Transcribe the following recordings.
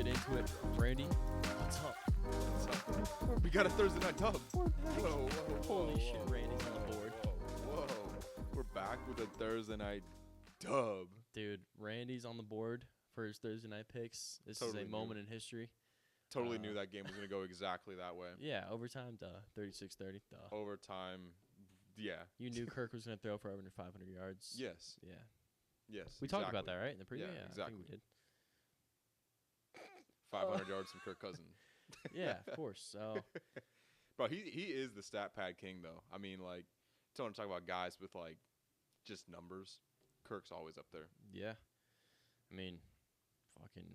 get into it. Randy, what's up? What's up? We got a Thursday night dub. Whoa. Holy shit, Randy's on the board. Whoa. We're back with a Thursday night dub. Dude, Randy's on the board for his Thursday night picks. This Totally is a moment in history. Totally knew that game was going to go exactly that way. Yeah, overtime, duh. 36-30, duh. Overtime, yeah. You knew Kirk was going to throw for over 500 yards. Yes. Yeah. Yes. We talked about that, right? In the preview? Yeah, I exactly. think we did. 500 yards from Kirk Cousins. Yeah, of course. So, Bro, he is the stat pad king, though. I mean, like, don't talk about guys with, like, just numbers. Kirk's always up there. yeah. I mean, fucking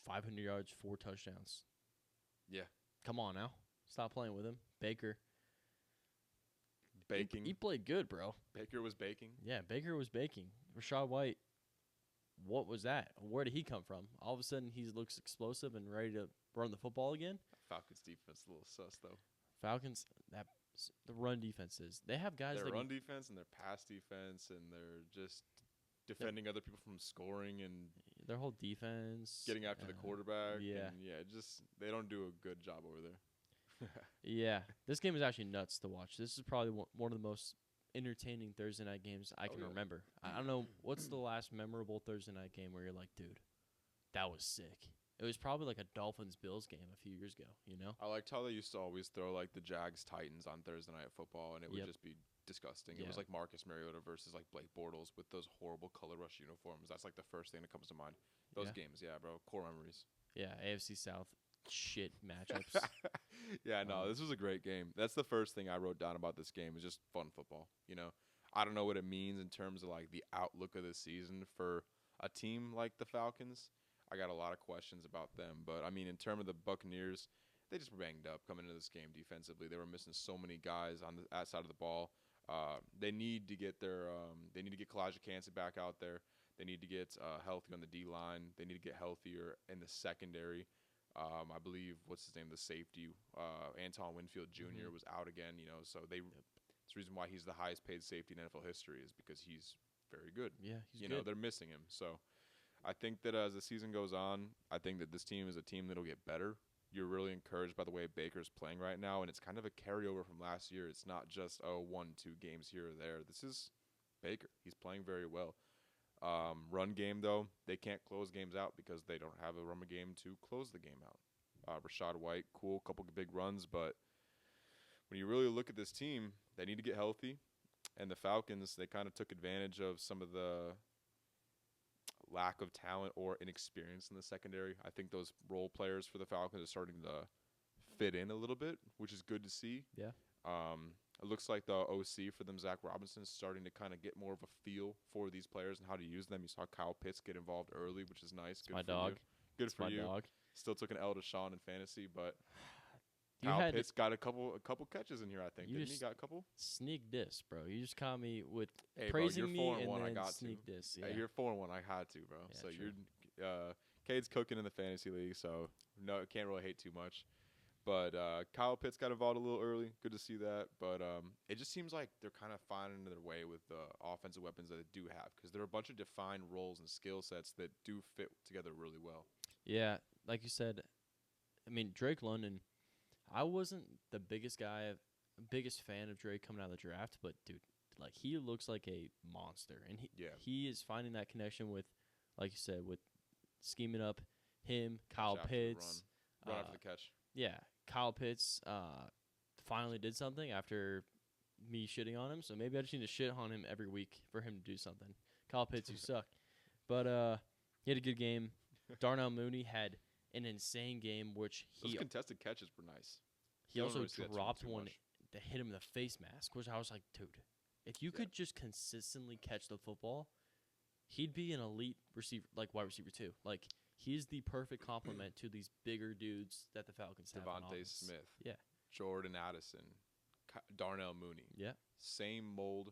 500 yards, 4 touchdowns. Yeah. Come on now. Stop playing with him. Baker. Baking. He played good, bro. Baker was baking. Yeah, Baker was baking. Rashad White, what was that? Where did he come from? All of a sudden, he looks explosive and ready to run the football again. Falcons defense a little sus, though. Falcons, the run defenses. They have guys Their run defense and their pass defense, and they're just defending other people from scoring and their whole defense. getting after the quarterback. Yeah. And just they don't do a good job over there. Yeah, this game is actually nuts to watch. This is probably one of the most entertaining Thursday night games I can remember. I don't know, what's the last memorable Thursday night game where you're like, dude, that was sick. It was probably like a Dolphins-Bills game a few years ago, you know? I liked how they used to always throw like the Jags-Titans on Thursday Night Football, and it would just be disgusting. Yeah. It was like Marcus Mariota versus like Blake Bortles with those horrible color rush uniforms. That's like the first thing that comes to mind. Those games, bro. Core memories. Yeah, AFC South shit matchups. Yeah, no, this was a great game. That's the first thing I wrote down about this game is just fun football. You know, I don't know what it means in terms of like the outlook of the season for a team like the Falcons. I got a lot of questions about them, but I mean, in terms of the Buccaneers, they just were banged up coming into this game defensively. They were missing so many guys on that side of the ball. They need to get they need to get Kalijah Kancey back out there. They need to get healthy on the D line. They need to get healthier in the secondary. I believe the safety, Anton Winfield Jr. was out again. You know, so it's the reason why he's the highest paid safety in NFL history is because he's very good. Yeah, he's good. You know, they're missing him. So I think that as the season goes on, I think that this team is a team that'll get better. You're really encouraged by the way Baker's playing right now, and it's kind of a carryover from last year. It's not just 1-2 games here or there. This is Baker. He's playing very well. Run game, though, they can't close games out because they don't have a run game to close the game out. Rashad White, cool, couple big runs, but when you really look at this team, they need to get healthy. And the Falcons, they kind of took advantage of some of the lack of talent or inexperience in the secondary. I think those role players for the Falcons are starting to fit in a little bit, which is good to see. Yeah. It looks like the OC for them, Zach Robinson, is starting to kind of get more of a feel for these players and how to use them. You saw Kyle Pitts get involved early, which is nice. Good my for dog. You. Good it's for my you. Dog. Still took an L to Sean in fantasy, but Kyle Pitts got a couple catches in here, I think. Didn't he got a couple? Sneak diss, bro. You just caught me with praising me and then sneak diss. Yeah. Hey, you're 4-1. I had to, bro. Yeah, so true. you're Cade's cooking in the fantasy league, so no, can't really hate too much. But Kyle Pitts got involved a little early. Good to see that. But it just seems like they're kind of finding their way with the offensive weapons that they do have because there are a bunch of defined roles and skill sets that do fit together really well. Yeah, like you said, I mean, Drake London, I wasn't the biggest fan of Drake coming out of the draft, but, dude, like he looks like a monster. And he is finding that connection with, like you said, with scheming up him, Kyle Pitts. Run after the catch. Yeah, Kyle Pitts finally did something after me shitting on him, so maybe I just need to shit on him every week for him to do something. Kyle Pitts, you suck. But he had a good game. Darnell Mooney had an insane game, which those contested catches were nice. He also dropped one that hit him in the face mask, which I was like, dude, if you could just consistently catch the football, he'd be an elite receiver, like wide receiver too. Like, he's the perfect complement to these bigger dudes that the Falcons have. Devontae Smith. Yeah. Jordan Addison. Darnell Mooney. Yeah. Same mold,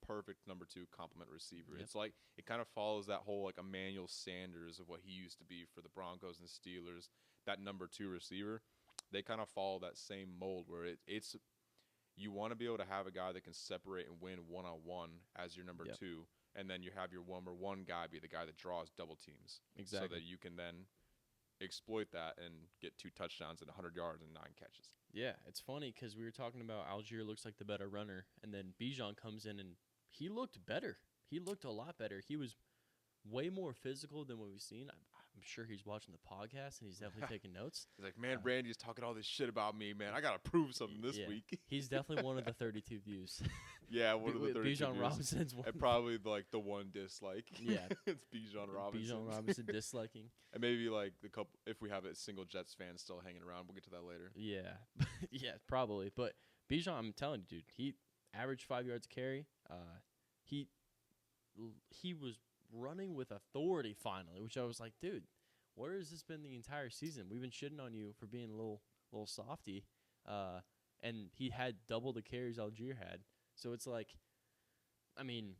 perfect number 2 complement receiver. Yep. It's like it kind of follows that whole like Emmanuel Sanders of what he used to be for the Broncos and Steelers. That number 2 receiver, they kind of follow that same mold where it's you want to be able to have a guy that can separate and win one-on-one as your number 2. And then you have your 1-1 guy be the guy that draws double teams. Exactly. So that you can then exploit that and get 2 touchdowns and 100 yards and 9 catches. Yeah, it's funny because we were talking about Algier looks like the better runner, and then Bijan comes in and he looked better. He looked a lot better. He was way more physical than what we've seen. I'm sure he's watching the podcast and he's definitely taking notes. He's like, man, Randy's talking all this shit about me, man. I got to prove something this week. He's definitely one of the 32 views. Yeah, one of the 32 Bijan views. Robinson's one. And probably like the one dislike. Yeah. It's Bijan Robinson. Bijan Robinson disliking. And maybe like the couple, if we have a single Jets fan still hanging around, we'll get to that later. Yeah. Yeah, probably. But Bijan, I'm telling you, dude, he averaged 5 yards a carry. He was running with authority finally, which I was like, dude, where has this been the entire season? We've been shitting on you for being a little softy. And he had double the carries Algier had. So it's like, I mean,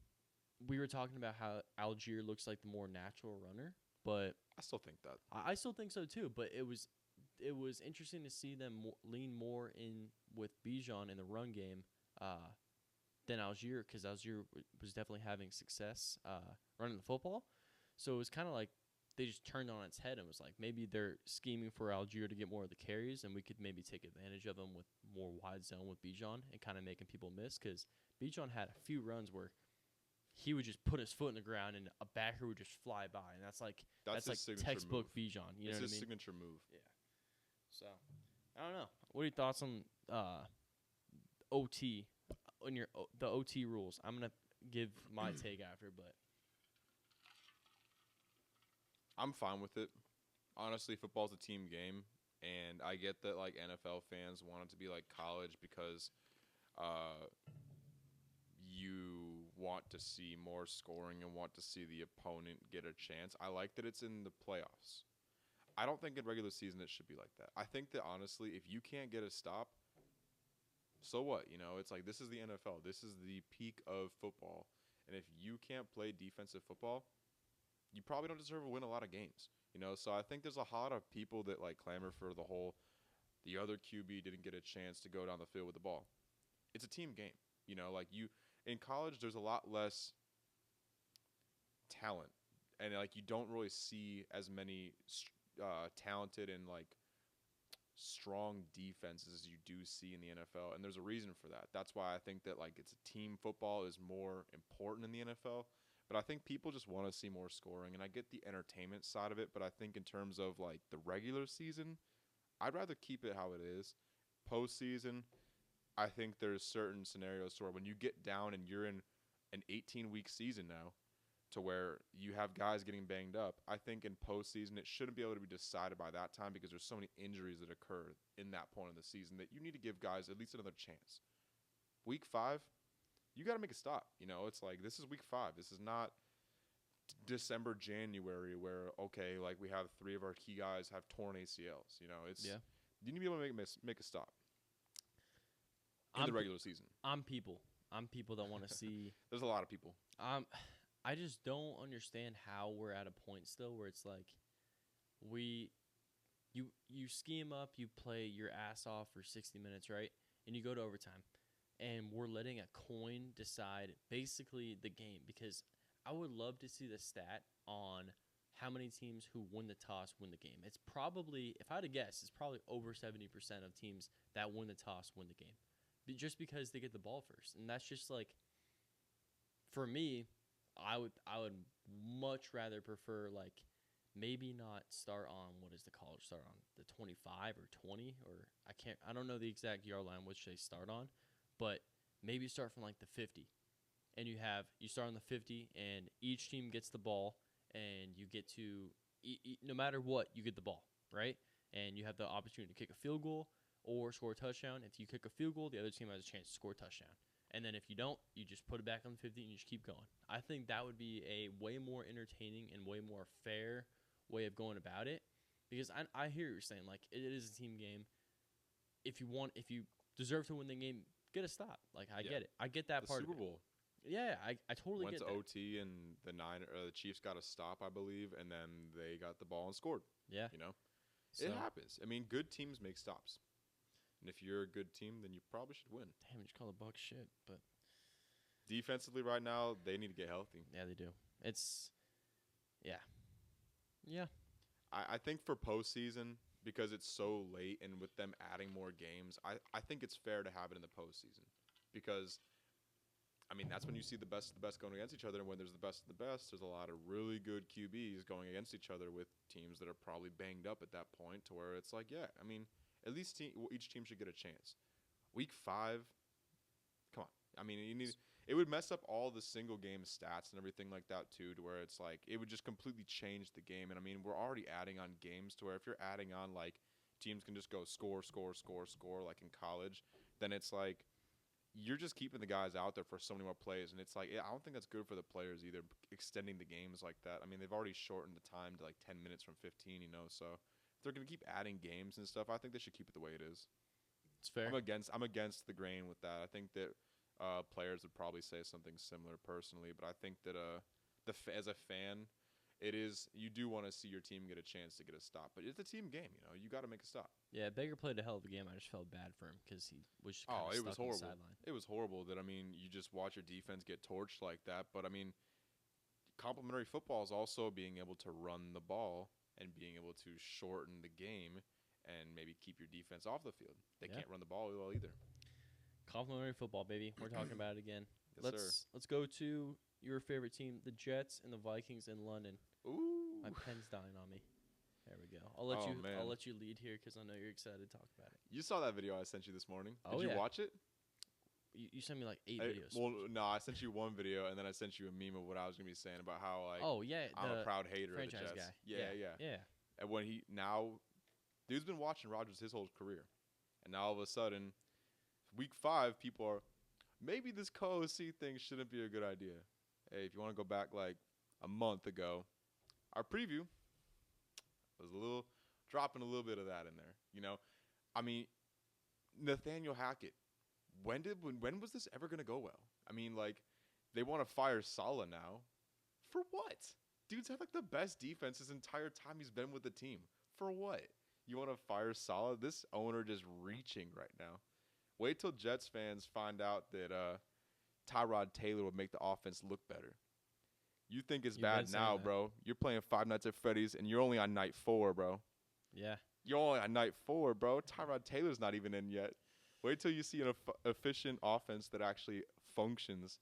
we were talking about how Algier looks like the more natural runner, but I still think that. I still think so too, but it was interesting to see them lean more in with Bijan in the run game than Algier, because Algier was definitely having success running the football. So it was kind of like they just turned on its head and was like, maybe they're scheming for Algier to get more of the carries, and we could maybe take advantage of them with more wide zone with Bijan and kind of making people miss, because Bijan had a few runs where he would just put his foot in the ground and a backer would just fly by, and that's like textbook move. Bijan. You it's know what I mean? It's his signature move. Yeah. So I don't know. What are your thoughts on OT? On the OT rules? I'm gonna give my take after, but I'm fine with it. Honestly, football's a team game, and I get that like NFL fans want it to be like college because you want to see more scoring and want to see the opponent get a chance. I like that it's in the playoffs. I don't think in regular season it should be like that. I think that honestly, if you can't get a stop, so what? You know, it's like this is the NFL. This is the peak of football. And if you can't play defensive football, you probably don't deserve to win a lot of games. You know, so I think there's a lot of people that like clamor for the other QB didn't get a chance to go down the field with the ball. It's a team game. You know, like in college, there's a lot less talent. And like you don't really see as many talented and like strong defenses as you do see in the NFL, and there's a reason for that. That's why I think that like it's a team football is more important in the NFL. But I think people just want to see more scoring, and I get the entertainment side of it, but I think in terms of like the regular season, I'd rather keep it how it is. Postseason, I think there's certain scenarios where when you get down and you're in an 18-week season now, to where you have guys getting banged up, I think in postseason it shouldn't be able to be decided by that time because there's so many injuries that occur in that point in the season that you need to give guys at least another chance. Week 5, you got to make a stop. You know, it's like this is week 5. This is not December, January where, okay, like we have 3 of our key guys have torn ACLs. You know, you need to be able to make a stop in the regular season. I'm people that want to see. There's a lot of people. I just don't understand how we're at a point still where it's like you scheme up, you play your ass off for 60 minutes, right? And you go to overtime. And we're letting a coin decide basically the game, because I would love to see the stat on how many teams who win the toss win the game. It's probably, if I had to guess, it's probably over 70% of teams that win the toss win the game. Just because they get the ball first. And that's just like, for me, I would much rather prefer like maybe not start on, what is the college start on, the 25 or 20, or I don't know the exact yard line which they start on, but maybe start from like the 50, and you start on the 50, and each team gets the ball, and you get to no matter what, you get the ball, right? And you have the opportunity to kick a field goal or score a touchdown. If you kick a field goal, the other team has a chance to score a touchdown. And then if you don't, you just put it back on the 50 and you just keep going. I think that would be a way more entertaining and way more fair way of going about it. Because I hear what you're saying. Like, it is a team game. If you deserve to win the game, get a stop. Like, I get it. I get that part. The Super Bowl. Yeah, I totally get that. Went to OT, and the Chiefs got a stop, I believe, and then they got the ball and scored. Yeah. You know? So, it happens. I mean, good teams make stops. And if you're a good team, then you probably should win. Damn, you just call the Bucs shit. But defensively right now, they need to get healthy. Yeah, they do. Yeah. I think for postseason, because it's so late and with them adding more games, I think it's fair to have it in the postseason because, I mean, that's when you see the best of the best going against each other. And when there's the best of the best, there's a lot of really good QBs going against each other with teams that are probably banged up at that point to where it's like, yeah, I mean, at least each team should get a chance. Week 5, come on. I mean, it would mess up all the single game stats and everything like that too, to where it's like it would just completely change the game. And I mean, we're already adding on games to where if you're adding on like teams can just go score like in college, then it's like you're just keeping the guys out there for so many more plays. And it's like, I don't think that's good for the players either, extending the games like that. I mean, they've already shortened the time to like 10 minutes from 15, so if they're going to keep adding games and stuff, I think they should keep it the way it is. It's fair. I'm against the grain with that. I think that players would probably say something similar personally, but I think that as a fan, you do want to see your team get a chance to get a stop, but it's a team game. You got to make a stop. Yeah, Baker played a hell of a game. I just felt bad for him because he was just kind of stuck on the sideline. It was horrible that, I mean, you just watch your defense get torched like that. But I mean, complementary football is also being able to run the ball and being able to shorten the game and maybe keep your defense off the field. They can't run the ball well either. Complementary football, baby. We're talking about it again. Yes, let's go to your favorite team, the Jets and the Vikings in London. Ooh, my pen's dying on me. There we go. I'll let you lead here because I know you're excited to talk about it. You saw that video I sent you this morning. Did you watch it? You sent me like 8 videos. Well, no, I sent you one video and then I sent you a meme of what I was gonna be saying about how like I'm a proud hater of the Jets. Guy. Yeah. And when dude's been watching Rodgers his whole career, and now all of a sudden, week 5, people are maybe this co-OC thing shouldn't be a good idea. Hey, if you want to go back like a month ago, our preview was dropping a little bit of that in there. I mean, Nathaniel Hackett. When was this ever gonna go well? I mean, like, they want to fire Saleh now. For what? Dude's had like the best defense his entire time he's been with the team. For what? You want to fire Saleh? This owner just reaching right now. Wait till Jets fans find out that Tyrod Taylor would make the offense look better. You think it's bad now, bro. You're playing Five Nights at Freddy's, and you're only on night 4, bro. Yeah. You're only on night 4, bro. Tyrod Taylor's not even in yet. Wait till you see an efficient offense that actually functions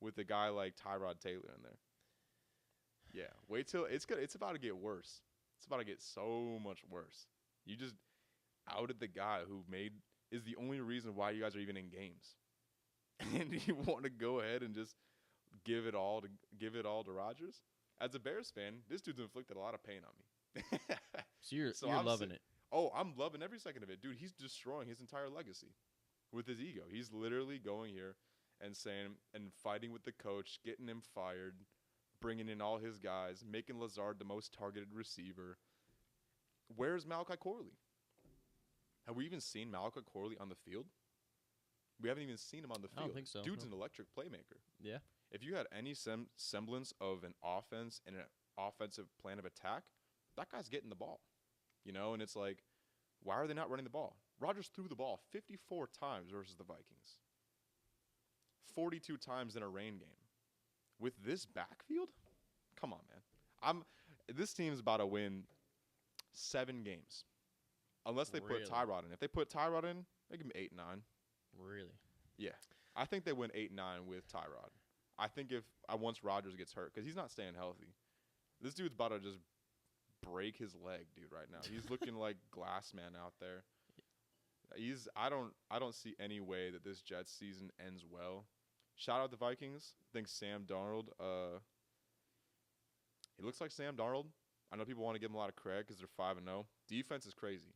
with a guy like Tyrod Taylor in there. Yeah. Wait till it's about to get worse. It's about to get so much worse. You just outed the guy who is the only reason why you guys are even in games. And you want to go ahead and just give it all to Rodgers? As a Bears fan, this dude's inflicted a lot of pain on me. So you're loving it. Oh, I'm loving every second of it. Dude, he's destroying his entire legacy with his ego. He's literally going here and saying and fighting with the coach, getting him fired, bringing in all his guys, making Lazard the most targeted receiver. Where's Malachi Corley? Have we even seen Malachi Corley on the field? We haven't even seen him on the field. I don't think so. Dude's an electric playmaker. Yeah. If you had any semblance of an offense and an offensive plan of attack, that guy's getting the ball. And it's like, why are they not running the ball? Rodgers threw the ball 54 times versus the Vikings. 42 times in a rain game. With this backfield? Come on, man. This team's about to win 7 games. Unless they put Tyrod in. If they put Tyrod in, they give him 8-9. Really? Yeah. I think they win 8-9 with Tyrod. I think once Rodgers gets hurt, because he's not staying healthy. This dude's about to just break his leg, dude, right now. He's looking like Glass Man out there. I don't see any way that this Jets season ends well. Shout out the Vikings. I think Sam Darnold, he looks like Sam Darnold. I know people want to give him a lot of credit because they're 5-0. Defense is crazy.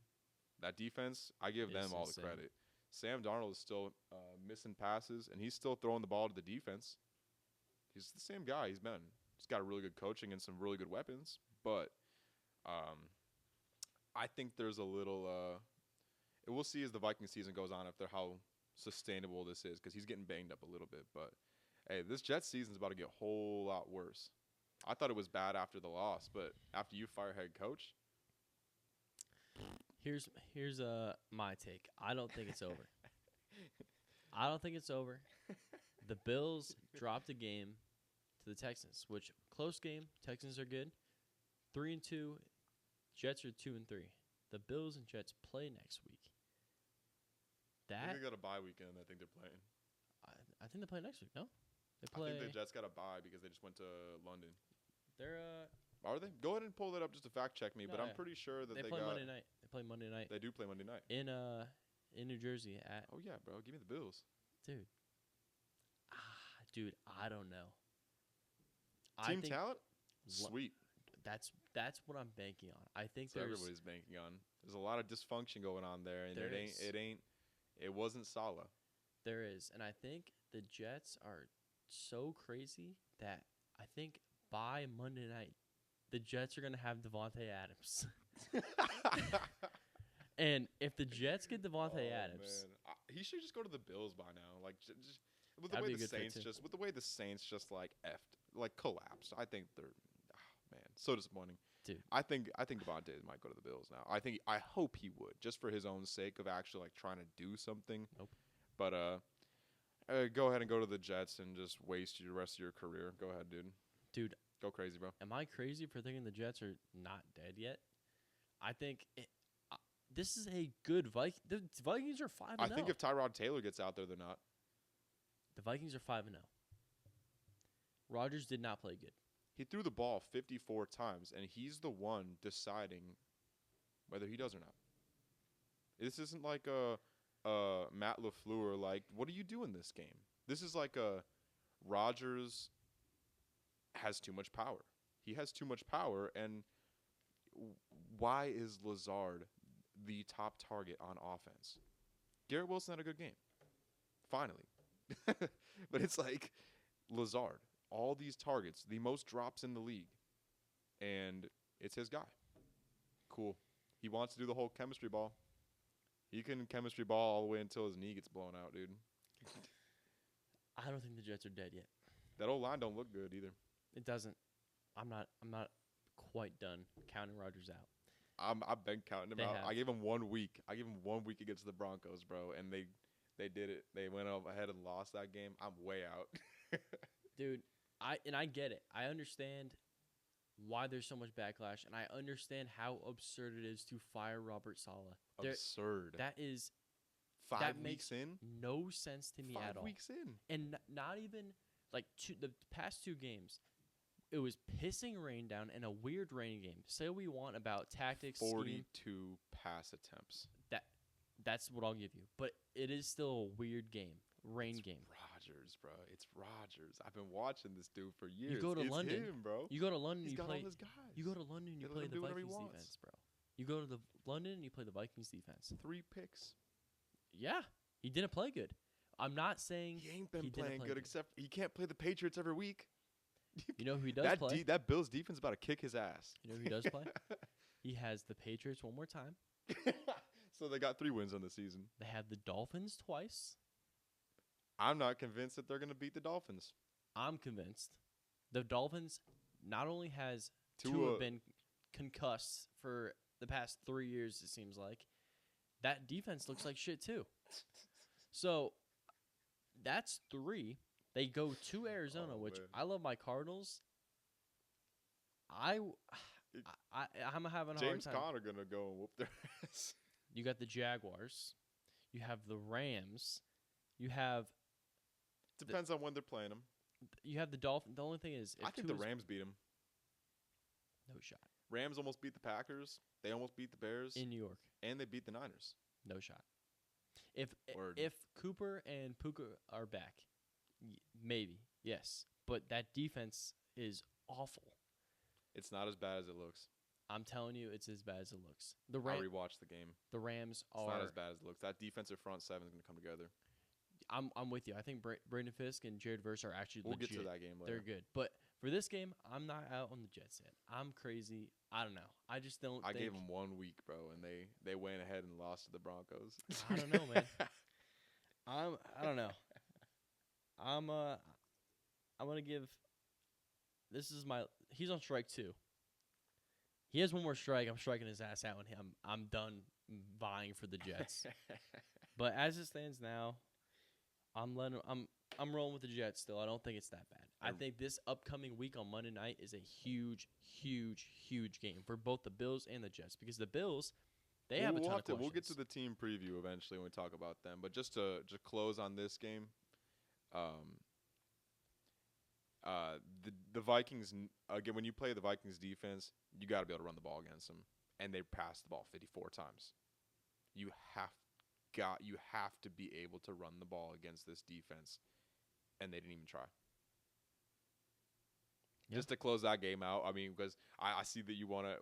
That defense, I give them all the credit. Sam Darnold is still missing passes, and he's still throwing the ball to the defense. He's the same guy he's been. He's got really good coaching and some really good weapons, but I think there's a little we'll see as the Viking season goes on how sustainable this is, because he's getting banged up a little bit. But, hey, this Jets season's about to get a whole lot worse. I thought it was bad after the loss, but after you fire head coach. Here's my take. I don't think it's over. I don't think it's over. The Bills dropped a game to the Texans, which close game. Texans are good. 3-2. Jets are 2-3. The Bills and Jets play next week. I think they got a bye weekend. I think they're playing. I think they play next week. No, they play. I think the Jets got a bye because they just went to London. They're Are they? Go ahead and pull that up just to fact check me. No, but I'm yeah. pretty sure that they play Monday night. They play Monday night. They do play Monday night in New Jersey at. Oh yeah, bro. Give me the Bills, dude. Dude, I don't know. Team talent, sweet. That's what I'm banking on. I think everybody's banking on. There's a lot of dysfunction going on there, and it wasn't Saleh. There is, and I think the Jets are so crazy that I think by Monday night, the Jets are gonna have Devontae Adams. And if the Jets get Devontae Adams, man. He should just go to the Bills by now. Like just with the way the Saints just collapsed. I think they're man, so disappointing. Dude. I think Devontae might go to the Bills now. I hope he would, just for his own sake of actually like trying to do something. Nope. But go ahead and go to the Jets and just waste the rest of your career. Go ahead, dude. Dude, go crazy, bro. Am I crazy for thinking the Jets are not dead yet? I think this is a good Viking. The Vikings are 5-0. I think if Tyrod Taylor gets out there, they're not. The Vikings are 5-0. Rodgers did not play good. He threw the ball 54 times, and he's the one deciding whether he does or not. This isn't like a Matt LaFleur, like, what do you do in this game? This is like a Rodgers has too much power. He has too much power, and why is Lazard the top target on offense? Garrett Wilson had a good game. Finally. But it's like Lazard. All these targets, the most drops in the league, and it's his guy. Cool. He wants to do the whole chemistry ball. He can chemistry ball all the way until his knee gets blown out, dude. I don't think the Jets are dead yet. That old line don't look good either. It doesn't. I'm not quite done counting Rodgers out. I've been counting him out. I gave him 1 week. I gave him 1 week against the Broncos, bro, and they did it. They went ahead and lost that game. I'm way out. Dude, I get it. I understand why there's so much backlash, and I understand how absurd it is to fire Robert Saleh. Absurd. That is 5 weeks in? No sense to me at all. 5 weeks in. And not even like the past 2 games. It was pissing rain down in a weird rain game. Say what we want about tactics, 42 scheme. Pass attempts. That's what I'll give you. But it is still a weird game. Rain game. Rodgers, bro. It's Rodgers. I've been watching this dude for years. You go to London, him, bro. You go to London, He's you got play. All his guys. You go to London, you play the Vikings defense, bro. You go to London and you play the Vikings defense. 3 picks. Yeah, he didn't play good. I'm not saying he ain't been playing good, except he can't play the Patriots every week. You know who he does play? That Bills defense about to kick his ass. You know who he does play? He has the Patriots one more time. So they got 3 wins on the season. They have the Dolphins twice. I'm not convinced that they're going to beat the Dolphins. I'm convinced. The Dolphins not only has Tua been concussed for the past 3 years, it seems like, that defense looks like shit too. So that's 3. They go to Arizona, which man. I love my Cardinals. I'm having a hard time. James Conner going to go and whoop their ass. You got the Jaguars. You have the Rams. You have... Depends on when they're playing them. You have the Dolphins. The only thing is... I think the Rams beat them. No shot. Rams almost beat the Packers. They almost beat the Bears. In New York. And they beat the Niners. No shot. If Cooper and Puka are back, maybe, yes. But that defense is awful. It's not as bad as it looks. I'm telling you, it's as bad as it looks. I rewatched the game. The Rams are... It's not as bad as it looks. That defensive front 7 is going to come together. I'm with you. I think Brandon Fisk and Jared Verse are actually legit. We'll get to that game later. They're good. But for this game, I'm not out on the Jets yet. I'm crazy. I don't know. I just don't I gave them 1 week, bro, and they went ahead and lost to the Broncos. I don't know, man. I don't know. I'm going to give... This is my... He's on strike 2. He has 1 more strike. I'm striking his ass out, and I'm done vying for the Jets. But as it stands now, I'm rolling with the Jets still. I don't think it's that bad. I think this upcoming week on Monday night is a huge, huge, huge game for both the Bills and the Jets because the Bills, they have a ton of questions. We'll get to the team preview eventually when we talk about them. But just to close on this game, the Vikings, again, when you play the Vikings defense, you got to be able to run the ball against them. And they passed the ball 54 times. You have to be able to run the ball against this defense. And they didn't even try. Yeah. Just to close that game out, I mean, because I see that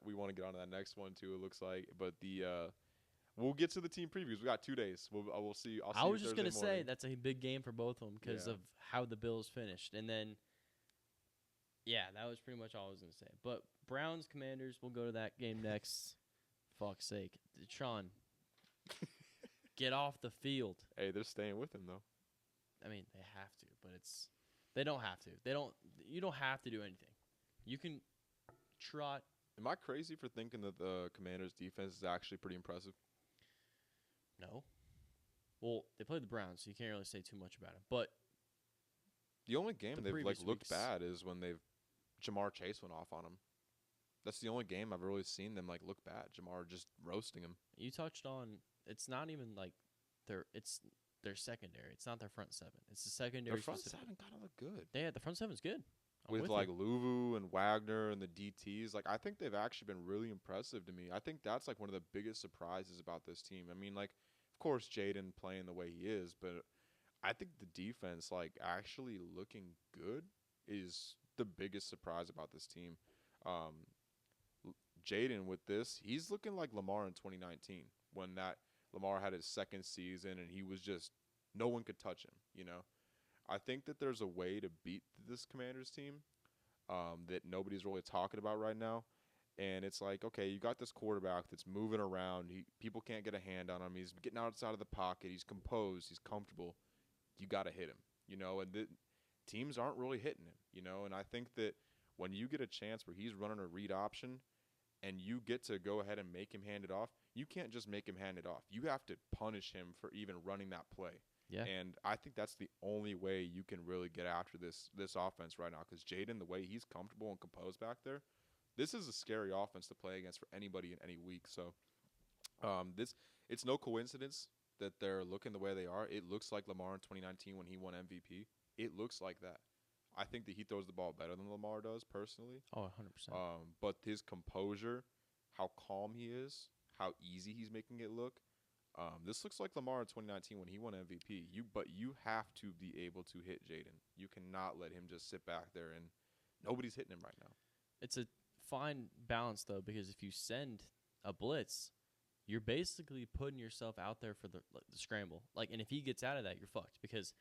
we want to get on to that next one too. It looks like, but we'll get to the team previews. We got 2 days. We'll see. I was just gonna say that's a big game for both of them because of how the Bills finished, and then that was pretty much all I was gonna say. But Browns Commanders, we'll go to that game next. Fuck's sake, Sean, get off the field. Hey, they're staying with him though. I mean, they have to, but they don't have to. You don't have to do anything. You can trot. Am I crazy for thinking that the Commanders' defense is actually pretty impressive? No. Well, they played the Browns, so you can't really say too much about it. But the only game they've looked bad is when Jamar Chase went off on them. That's the only game I've really seen them look bad. Jamar just roasting him. You touched on it's not even it's their secondary. It's not their front seven. It's the secondary. Their front seven kind of look good. The front seven's good. With Luvu and Wagner and the DTs, I think they've actually been really impressive to me. I think that's one of the biggest surprises about this team. I mean, of course, Jaden playing the way he is, but I think the defense, actually looking good is the biggest surprise about this team. Jaden with this, he's looking like Lamar in 2019 when Lamar had his second season and he was just no one could touch him, I think that there's a way to beat this Commanders team that nobody's really talking about right now. And it's okay, you got this quarterback that's moving around. People can't get a hand on him. He's getting outside of the pocket. He's composed. He's comfortable. You got to hit him, and teams aren't really hitting him, And I think that when you get a chance where he's running a read option and you get to go ahead and make him hand it off, you can't just make him hand it off. You have to punish him for even running that play. Yeah. And I think that's the only way you can really get after this offense right now because Jaden, the way he's comfortable and composed back there, this is a scary offense to play against for anybody in any week. So it's no coincidence that they're looking the way they are. It looks like Lamar in 2019 when he won MVP. It looks like that. I think that he throws the ball better than Lamar does personally. Oh, 100%. But his composure, how calm he is, how easy he's making it look, this looks like Lamar in 2019 when he won MVP. But you have to be able to hit Jaden. You cannot let him just sit back there and nobody's hitting him right now. It's a fine balance though because if you send a blitz, you're basically putting yourself out there for the scramble. And if he gets out of that, you're fucked because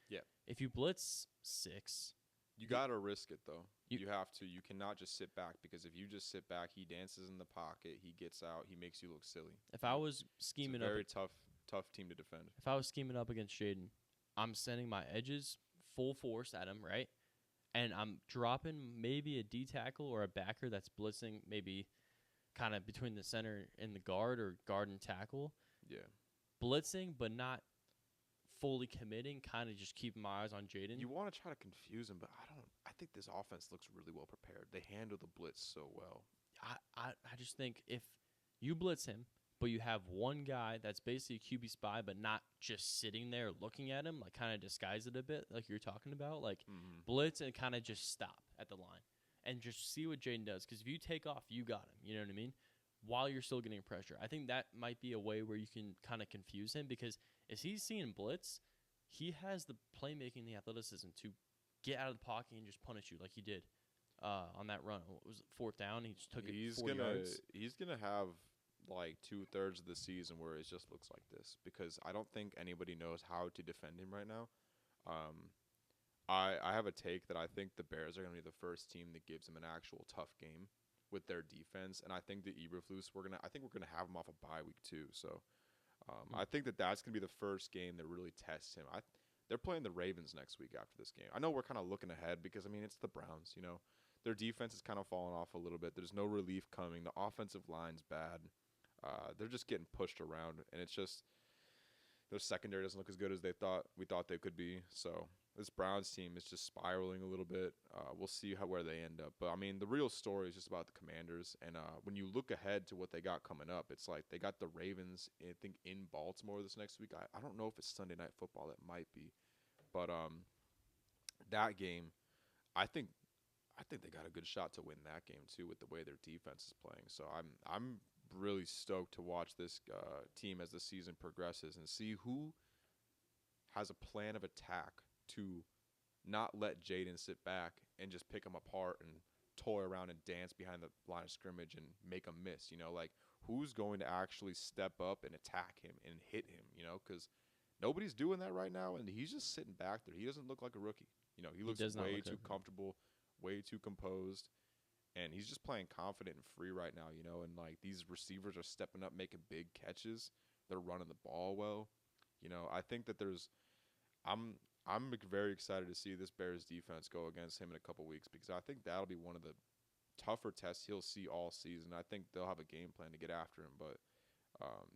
if you blitz 6, you gotta risk it though. You have to. You cannot just sit back because if you just sit back, he dances in the pocket. He gets out. He makes you look silly. If I was scheming it's a very tough team to defend. If I was scheming up against Jaden, I'm sending my edges full force at him, right? And I'm dropping maybe a D tackle or a backer that's blitzing maybe kind of between the center and the guard or guard and tackle. Yeah. Blitzing, but not fully committing, kind of just keeping my eyes on Jaden. You want to try to confuse him, but I think this offense looks really well prepared. They handle the blitz so well. I just think if you blitz him, but you have one guy that's basically a QB spy, but not just sitting there looking at him, kind of disguise it a bit, like you're talking about, blitz and kind of just stop at the line and just see what Jaden does. Because if you take off, you got him. You know what I mean? While you're still getting pressure. I think that might be a way where you can kind of confuse him because if he's seeing blitz, he has the playmaking, the athleticism to get out of the pocket and just punish you like he did on that run. What was it, 4th down? He just took it 4 yards. He's going to have 2/3 of the season where it just looks like this because I don't think anybody knows how to defend him right now. I have a take that I think the Bears are going to be the first team that gives him an actual tough game with their defense, and I think the Eberflus we're gonna have him off a bye week too. So I think that's gonna be the first game that really tests him. They're playing the Ravens next week after this game. I know we're kind of looking ahead because it's the Browns. Their defense is kind of falling off a little bit. There's no relief coming. The offensive line's bad. They're just getting pushed around, and it's just their secondary doesn't look as good as we thought they could be. So this Browns team is just spiraling a little bit. We'll see where they end up. But, I mean, the real story is just about the Commanders. And when you look ahead to what they got coming up, it's like they got the Ravens, I think, in Baltimore this next week. I don't know if it's Sunday Night Football. It might be. But that game, I think they got a good shot to win that game, too, with the way their defense is playing. So I'm really stoked to watch this team as the season progresses and see who has a plan of attack to not let Jaden sit back and just pick him apart and toy around and dance behind the line of scrimmage and make him miss. Like who's going to actually step up and attack him and hit him, because nobody's doing that right now, and he's just sitting back there. He doesn't look like a rookie. He looks way too comfortable, way too composed. And he's just playing confident and free right now, and, like, these receivers are stepping up, making big catches. They're running the ball well. I think that I'm very excited to see this Bears defense go against him in a couple weeks because I think that'll be one of the tougher tests he'll see all season. I think they'll have a game plan to get after him, but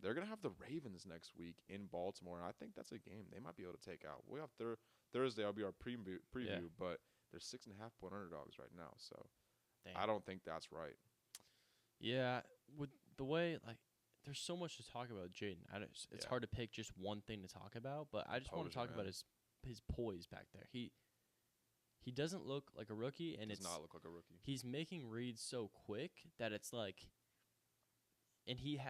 they're going to have the Ravens next week in Baltimore, and I think that's a game they might be able to take out. We have Thursday. I'll be our preview, but they're 6.5-point underdogs right now, so. Dang. I don't think that's right. Yeah, with the way, like, there's so much to talk about Jaden. It's hard to pick just one thing to talk about, but I just want to talk about his poise back there. He doesn't look like a rookie, and does not look like a rookie. He's making reads so quick that it's like, and he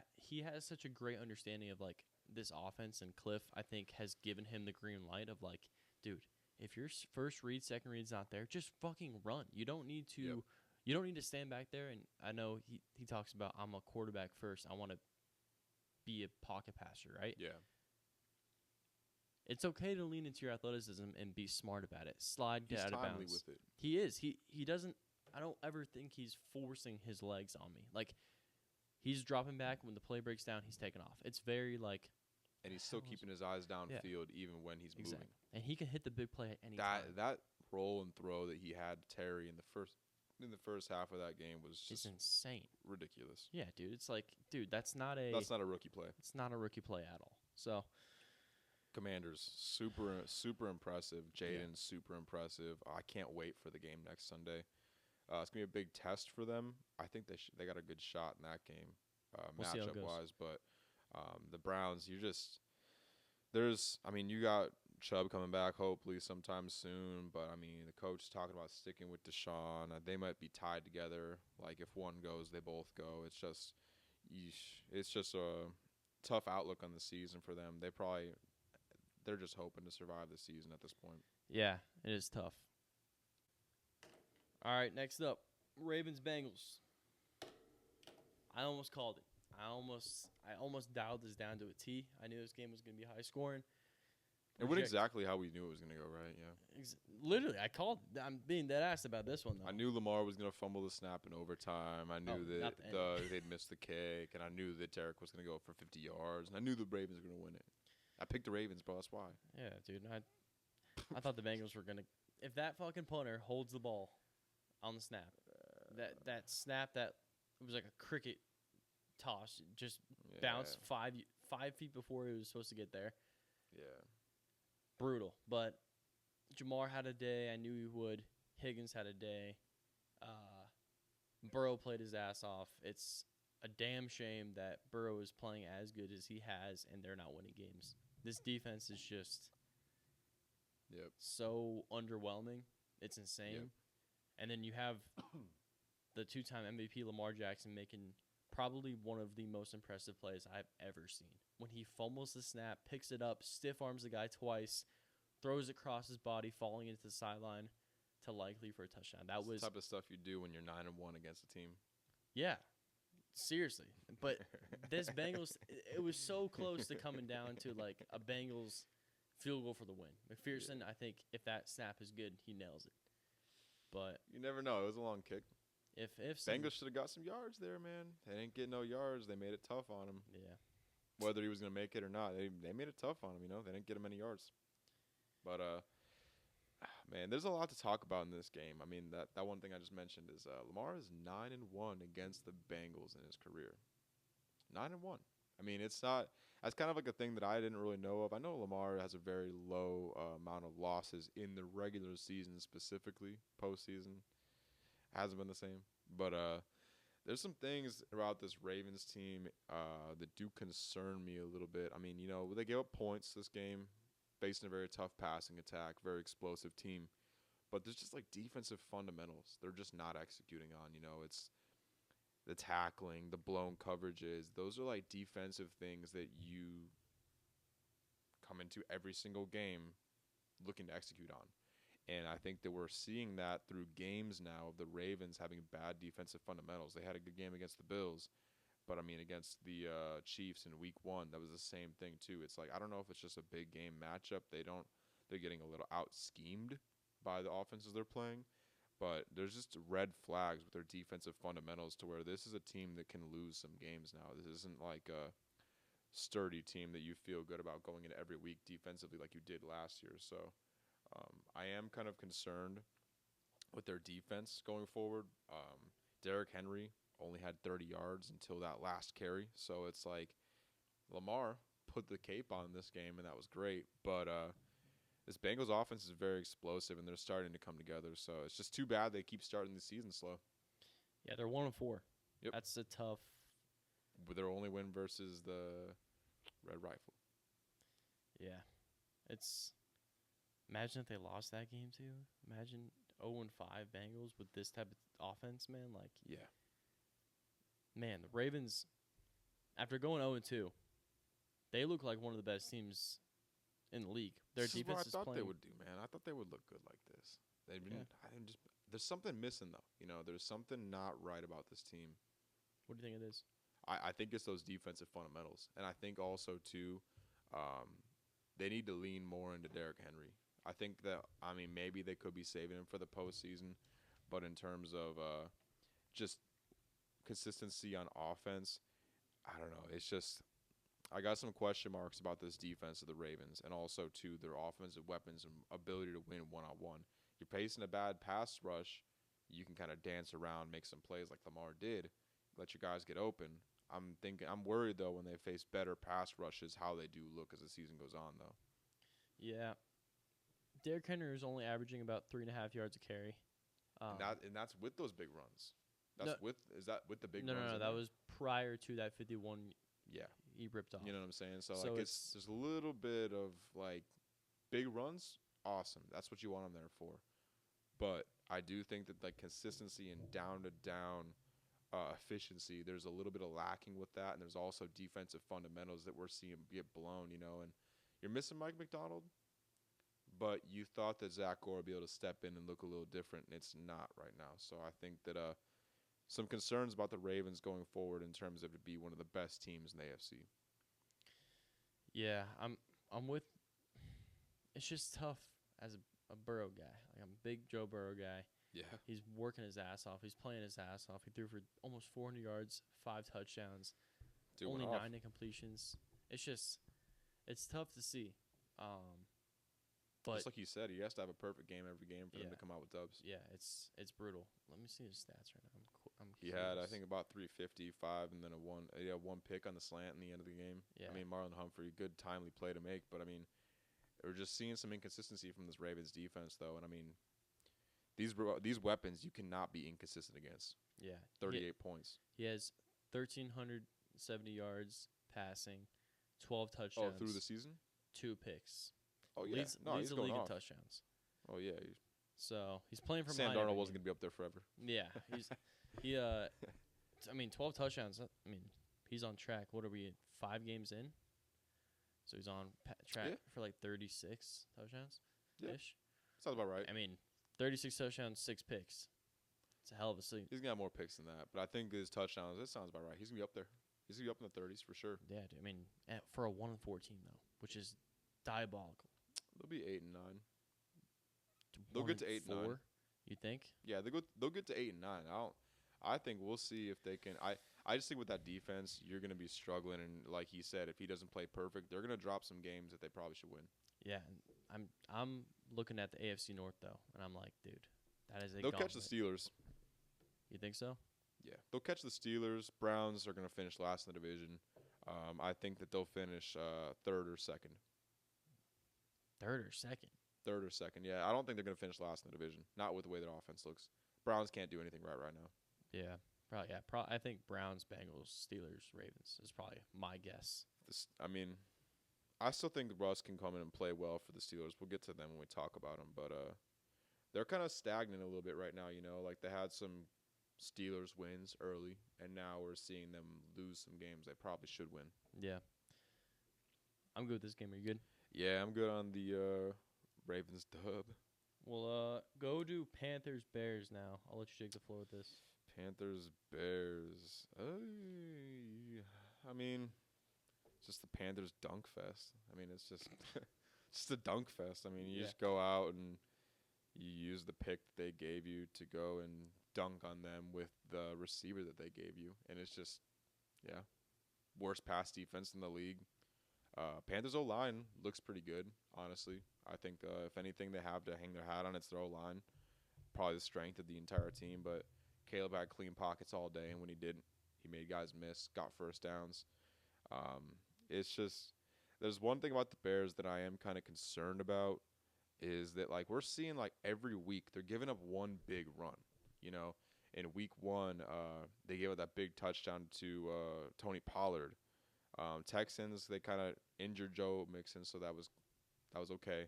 has such a great understanding of, like, this offense, and Cliff, I think, has given him the green light of, like, dude, if your first read, second read's not there, just fucking run. You don't need to. Yep. You don't need to stand back there, and I know he talks about, I'm a quarterback first. I want to be a pocket passer, right? Yeah. It's okay to lean into your athleticism and be smart about it. Slide, get out of bounds. He's timely with it. He is. He doesn't – I don't ever think he's forcing his legs on me. Like, he's dropping back. When the play breaks down, he's taking off. It's very, like – and he's still keeping his eyes downfield even when he's moving. And he can hit the big play at any time. That roll and throw that he had Terry in the first half of that game was just insane. Ridiculous. Yeah, dude. It's like, dude, that's not a rookie play. It's not a rookie play at all. So Commanders, super impressive. Jaden, super impressive. I can't wait for the game next Sunday. It's going to be a big test for them. I think they got a good shot in that game, matchup-wise. But the Browns, you got Chubb coming back hopefully sometime soon, but I mean the coach is talking about sticking with Deshaun. They might be tied together. Like if one goes, they both go. It's just a tough outlook on the season for them. They're just hoping to survive the season at this point. Yeah, it is tough. All right, next up, Ravens Bengals. I almost called it. I almost dialed this down to a T. I knew this game was going to be high scoring. It went exactly how we knew it was going to go, right? Yeah. Literally, I called. I'm being dead ass about this one, though. I knew Lamar was going to fumble the snap in overtime. I knew that they'd miss the kick, and I knew that Derek was going to go for 50 yards, and I knew the Ravens were going to win it. I picked the Ravens, bro. That's why. Yeah, dude. I thought the Bengals were going to – if that fucking punter holds the ball on the snap, that snap that – it was like a cricket toss. Just bounced 5 feet before it was supposed to get there. Yeah. Brutal. But Jamar had a day. I knew he would. Higgins had a day. Burrow played his ass off. It's a damn shame that Burrow is playing as good as he has, and they're not winning games. This defense is just so underwhelming. It's insane. Yep. And then you have the two-time MVP Lamar Jackson making probably one of the most impressive plays I've ever seen. When he fumbles the snap, picks it up, stiff arms the guy twice, throws it across his body, falling into the sideline to likely for a touchdown. That was the type of stuff you do when you're 9-1 against a team. Yeah, seriously. But this Bengals, it was so close to coming down to like a Bengals field goal for the win. McPherson, I think if that snap is good, he nails it. But you never know. It was a long kick. If Bengals should have got some yards there, man. They didn't get no yards. They made it tough on him. Yeah. Whether he was going to make it or not, they made it tough on him. They didn't get him any yards. But man, there's a lot to talk about in this game. I mean, that one thing I just mentioned is Lamar is 9-1 against the Bengals in his career. 9-1. I mean, it's not. That's kind of like a thing that I didn't really know of. I know Lamar has a very low amount of losses in the regular season, specifically postseason. Hasn't been the same, but there's some things about this Ravens team that do concern me a little bit. I mean, they gave up points this game, facing a very tough passing attack, very explosive team, but there's just like defensive fundamentals they're just not executing on. It's the tackling, the blown coverages. Those are like defensive things that you come into every single game looking to execute on. And I think that we're seeing that through games now of the Ravens having bad defensive fundamentals. They had a good game against the Bills, but I mean against the Chiefs in Week 1, that was the same thing too. It's like I don't know if it's just a big game matchup. They're getting a little out schemed by the offenses they're playing, but there's just red flags with their defensive fundamentals to where this is a team that can lose some games now. This isn't like a sturdy team that you feel good about going into every week defensively like you did last year. So I am kind of concerned with their defense going forward. Derrick Henry only had 30 yards until that last carry. So it's like Lamar put the cape on this game, and that was great. But this Bengals offense is very explosive, and they're starting to come together. So it's just too bad they keep starting the season slow. Yeah, they're 1-4. Yep. That's a tough. With their only win versus the Red Rifle. Yeah. Imagine if they lost that game too. Imagine 0-5 Bengals with this type of offense, man. Like, yeah, man, the Ravens, after going 0-2, they look like one of the best teams in the league. Their defense is what I thought playing. they would do, man. I thought they would look good like this. They didn't. Yeah. There's something missing though. There's something not right about this team. What do you think it is? I think it's those defensive fundamentals, and I think also too, they need to lean more into Derrick Henry. I think that maybe they could be saving him for the postseason, but in terms of just consistency on offense, I don't know. It's just I got some question marks about this defense of the Ravens, and also too their offensive weapons and ability to win one-on-one. You're facing a bad pass rush, you can kind of dance around, make some plays like Lamar did, let your guys get open. I'm worried though when they face better pass rushes how they do look as the season goes on though. Yeah. Derrick Henry is only averaging about 3.5 yards a carry. And that's with those big runs. Is that with the big runs? No, that was prior to that 51. Yeah. He ripped off. You know what I'm saying? So like there's a little bit of like big runs, awesome. That's what you want them there for. But I do think that like consistency and down to down efficiency, there's a little bit of lacking with that, and there's also defensive fundamentals that we're seeing get blown, and you're missing Mike McDonald, but you thought that Zach Gore would be able to step in and look a little different, and it's not right now. So I think that some concerns about the Ravens going forward in terms of to be one of the best teams in the AFC. Yeah, I'm with. It's just tough as a Burrow guy. Like I'm a big Joe Burrow guy. Yeah. He's working his ass off. He's playing his ass off. He threw for almost 400 yards, 5 touchdowns, only 9 incompletions. It's tough to see. But just like you said, he has to have a perfect game every game for them to come out with dubs. Yeah, it's brutal. Let me see his stats right now. He had, I think, about 355 and then he had one pick on the slant in the end of the game. Yeah. Marlon Humphrey, good timely play to make, but we're just seeing some inconsistency from this Ravens defense though, and these weapons you cannot be inconsistent against. Yeah. 38 points. He has 1,370 yards passing, 12 touchdowns. Oh, through the season? 2 picks. Oh, yeah. Leads the league in touchdowns. Oh, yeah. So he's playing for Sam Darnold wasn't going to be up there forever. Yeah. 12 touchdowns. He's on track. What are we, 5 games in? So he's on track for like 36 touchdowns-ish. Sounds about right. 36 touchdowns, 6 picks. It's a hell of a season. He's going to have more picks than that. But I think his touchdowns, that sounds about right. He's going to be up there. He's going to be up in the 30s for sure. Yeah, for a 1-4 team, though, which is diabolical. They'll be 8 and 9. They'll get to 8 and 9. You think? Yeah, they'll get to 8 and 9. I think we'll see if they can. I just think with that defense, you're going to be struggling. And like he said, if he doesn't play perfect, they're going to drop some games that they probably should win. Yeah, I'm looking at the AFC North though, and I'm like, dude, that is a. They'll catch the Steelers. You think so? Yeah, they'll catch the Steelers. Browns are going to finish last in the division. I think that they'll finish third or second. Third or second? Third or second, yeah. I don't think they're going to finish last in the division. Not with the way their offense looks. Browns can't do anything right now. Yeah, probably. Yeah, I think Browns, Bengals, Steelers, Ravens is probably my guess. I still think Russ can come in and play well for the Steelers. We'll get to them when we talk about them, but they're kind of stagnant a little bit right now. Like they had some Steelers wins early, and now we're seeing them lose some games they probably should win. Yeah, I'm good with this game. Are you good? Yeah, I'm good on the Ravens dub. We'll go to Panthers Bears now. I'll let you take the floor with this. Panthers Bears. I mean, it's just the Panthers dunk fest. I mean, it's just just a dunk fest. I mean, you just go out and you use the pick that they gave you to go and dunk on them with the receiver that they gave you, and it's just worst pass defense in the league. Panthers O-line looks pretty good, honestly. I think if anything they have to hang their hat on, it's their O-line. Probably the strength of the entire team, but Caleb had clean pockets all day, and when he didn't, he made guys miss, got first downs. It's just there's one thing about the Bears that I am kind of concerned about is that, like, we're seeing, like, every week they're giving up one big run. In week 1, they gave up that big touchdown to Tony Pollard. Texans, they kind of injured Joe Mixon, so that was okay.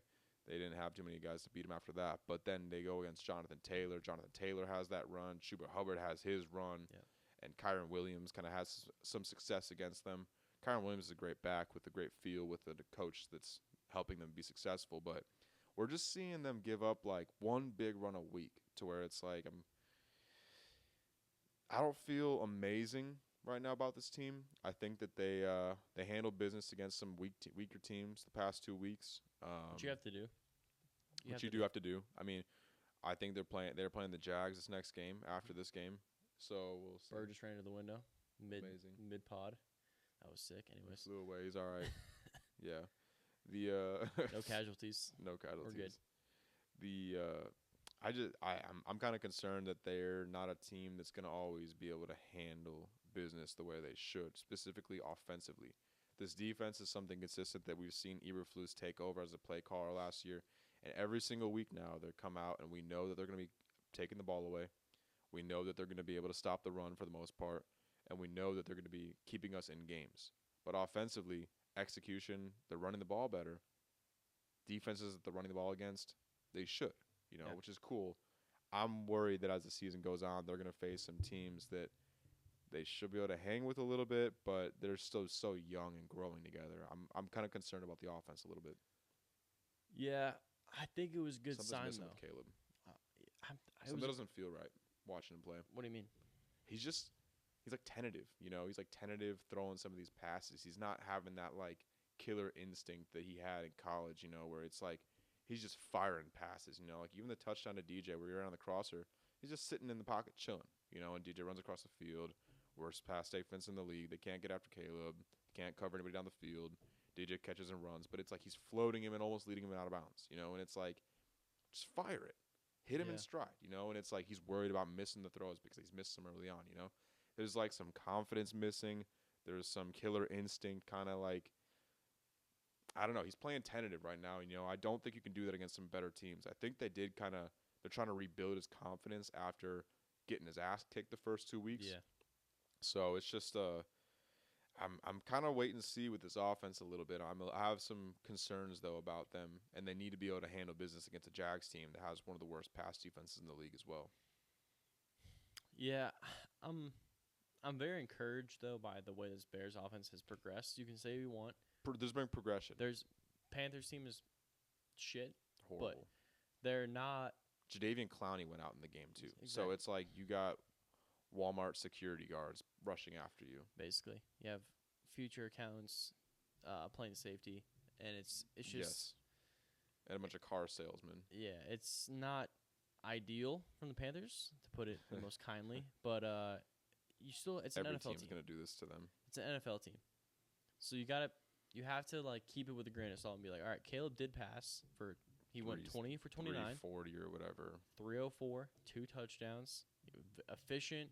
They didn't have too many guys to beat him after that. But then they go against Jonathan Taylor. Jonathan Taylor has that run. Chuba Hubbard has his run. Yeah. And Kyron Williams kind of has some success against them. Kyron Williams is a great back with a great feel with a coach that's helping them be successful. But we're just seeing them give up, like, one big run a week to where it's like I don't feel amazing right now about this team. I think that they handle business against some weaker teams the past 2 weeks. What you have to do. You do have to do. I mean, I think they're playing the Jags this next game after this game. So we'll see. Bird just ran to the window. Amazing. Mid-pod. That was sick. Anyways. Flew away. He's all right. Yeah. No casualties. No casualties. We're good. I'm kind of concerned that they're not a team that's going to always be able to handle business the way they should, specifically offensively. This defense is something consistent that we've seen Eberflus take over as a play caller last year, and every single week now they come out and we know that they're going to be taking the ball away. We know that they're going to be able to stop the run for the most part, and we know that they're going to be keeping us in games. But offensively, execution, they're running the ball better. Defenses that they're running the ball against, they should, which is cool. I'm worried that as the season goes on, they're going to face some teams that they should be able to hang with a little bit, but they're still so young and growing together. I'm kind of concerned about the offense a little bit. Yeah, I think it was a good Something's sign, missing though. with Caleb. Something doesn't feel right watching him play. What do you mean? He's like tentative, He's like tentative throwing some of these passes. He's not having that, like, killer instinct that he had in college, where it's like he's just firing passes, Like even the touchdown to DJ where you're on the crosser, he's just sitting in the pocket chilling, and DJ runs across the field. Worst pass defense in the league. They can't get after Caleb. Can't cover anybody down the field. DJ catches and runs, but it's like he's floating him and almost leading him out of bounds, And it's like, just fire it. Hit him in stride, And it's like he's worried about missing the throws because he's missed some early on, There's like some confidence missing. There's some killer instinct kind of like, I don't know. He's playing tentative right now. I don't think you can do that against some better teams. I think they're trying to rebuild his confidence after getting his ass kicked the first 2 weeks. Yeah. So it's just I'm kind of waiting to see with this offense a little bit. I have some concerns though about them, and they need to be able to handle business against a Jags team that has one of the worst pass defenses in the league as well. Yeah, I'm very encouraged though by the way this Bears offense has progressed. You can say what you want. There's been progression. Panthers team is shit, horrible. But they're not. Jadeveon Clowney went out in the game too, Exactly. So it's like you got Walmart security guards rushing after you. Basically, you have future accountants playing safety, and it's just and a bunch of car salesmen. Yeah, it's not ideal from the Panthers, to put it most kindly, but it's an Every NFL team. team's gonna do this to them. It's an NFL team, so you have to like keep it with a grain of salt and be like, all right, Caleb did pass for. He went 20 for 29. 340 or whatever. 304, 2 touchdowns. Efficient,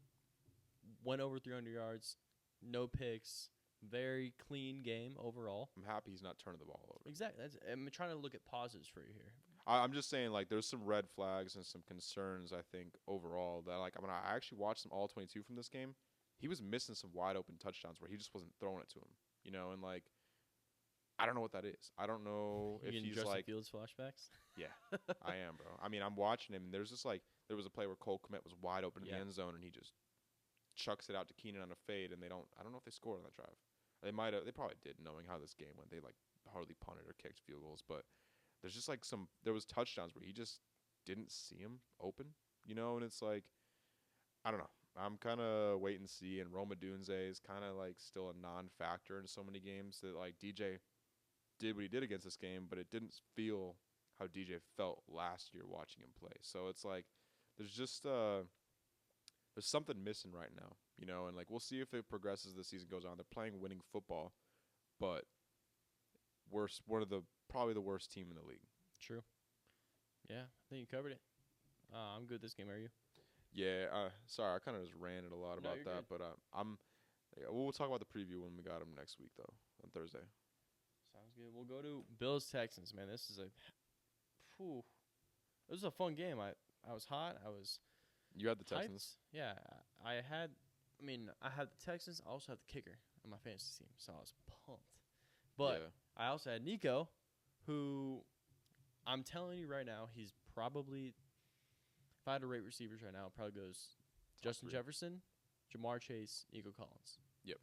went over 300 yards, no picks, Very clean game overall. I'm happy he's not turning the ball over. Exactly. I'm trying to look at positives for you here. I'm just saying, like, there's some red flags and some concerns, I think, overall. That, like, when I actually watched some all-22 from this game, he was missing some wide-open touchdowns where he just wasn't throwing it to him. You know, and, like, I don't know what that is. I don't know if he's, Justin like... Fields flashbacks? Yeah, I am, bro. I mean, I'm watching him, and there's just, like... There was a play where Cole Kmet was wide open in the end zone, and he just chucks it out to Keenan on a fade, and they don't... I don't know if they scored on that drive. They might have... They probably did, knowing how this game went. They, like, hardly punted or kicked field goals, but... There's just like there was touchdowns where he just didn't see him open, you know, and it's like, I don't know. I'm kind of wait and see, and Roma Dunze is kind of like still a non-factor in so many games that like DJ did what he did against this game, but it didn't feel how DJ felt last year watching him play. So it's like, there's just, there's something missing right now, you know, and like we'll see if it progresses as the season goes on. They're playing winning football, but probably the worst team in the league. True. Yeah, I think you covered it. I'm good this game. Are you? Yeah. Sorry, I kind of just ranted a lot about you're that, good. but we'll talk about the preview when we got him next week though on Thursday. Sounds good. We'll go to Bills Texans. Man, this is it was a fun game. I was hot. You had the hyped. Texans. Yeah, I had the Texans. I also had the kicker on my fantasy team, so I was pumped. But yeah. I also had Nico, who I'm telling you right now, he's probably, if I had to rate receivers right now, it probably goes Justin Jefferson, Jamar Chase, Nico Collins. Yep.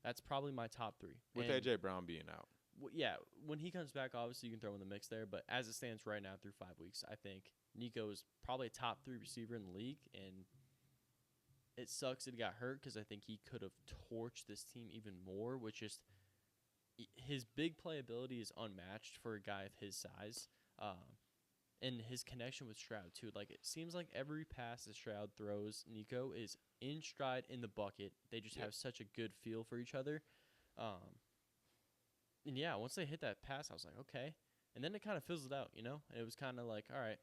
That's probably my top three. With A.J. Brown being out. Yeah, when he comes back, obviously you can throw in the mix there. But as it stands right now through 5 weeks, I think Nico is probably a top 3 receiver in the league. And it sucks that he got hurt because I think he could have torched this team even more, which is his big playability is unmatched for a guy of his size. And his connection with Stroud, too. Like, it seems like every pass that Stroud throws, Nico is in stride in the bucket. They just have such a good feel for each other. And, yeah, once they hit that pass, I was like, okay. And then it kind of fizzled out, you know? And it was kind of like, all right,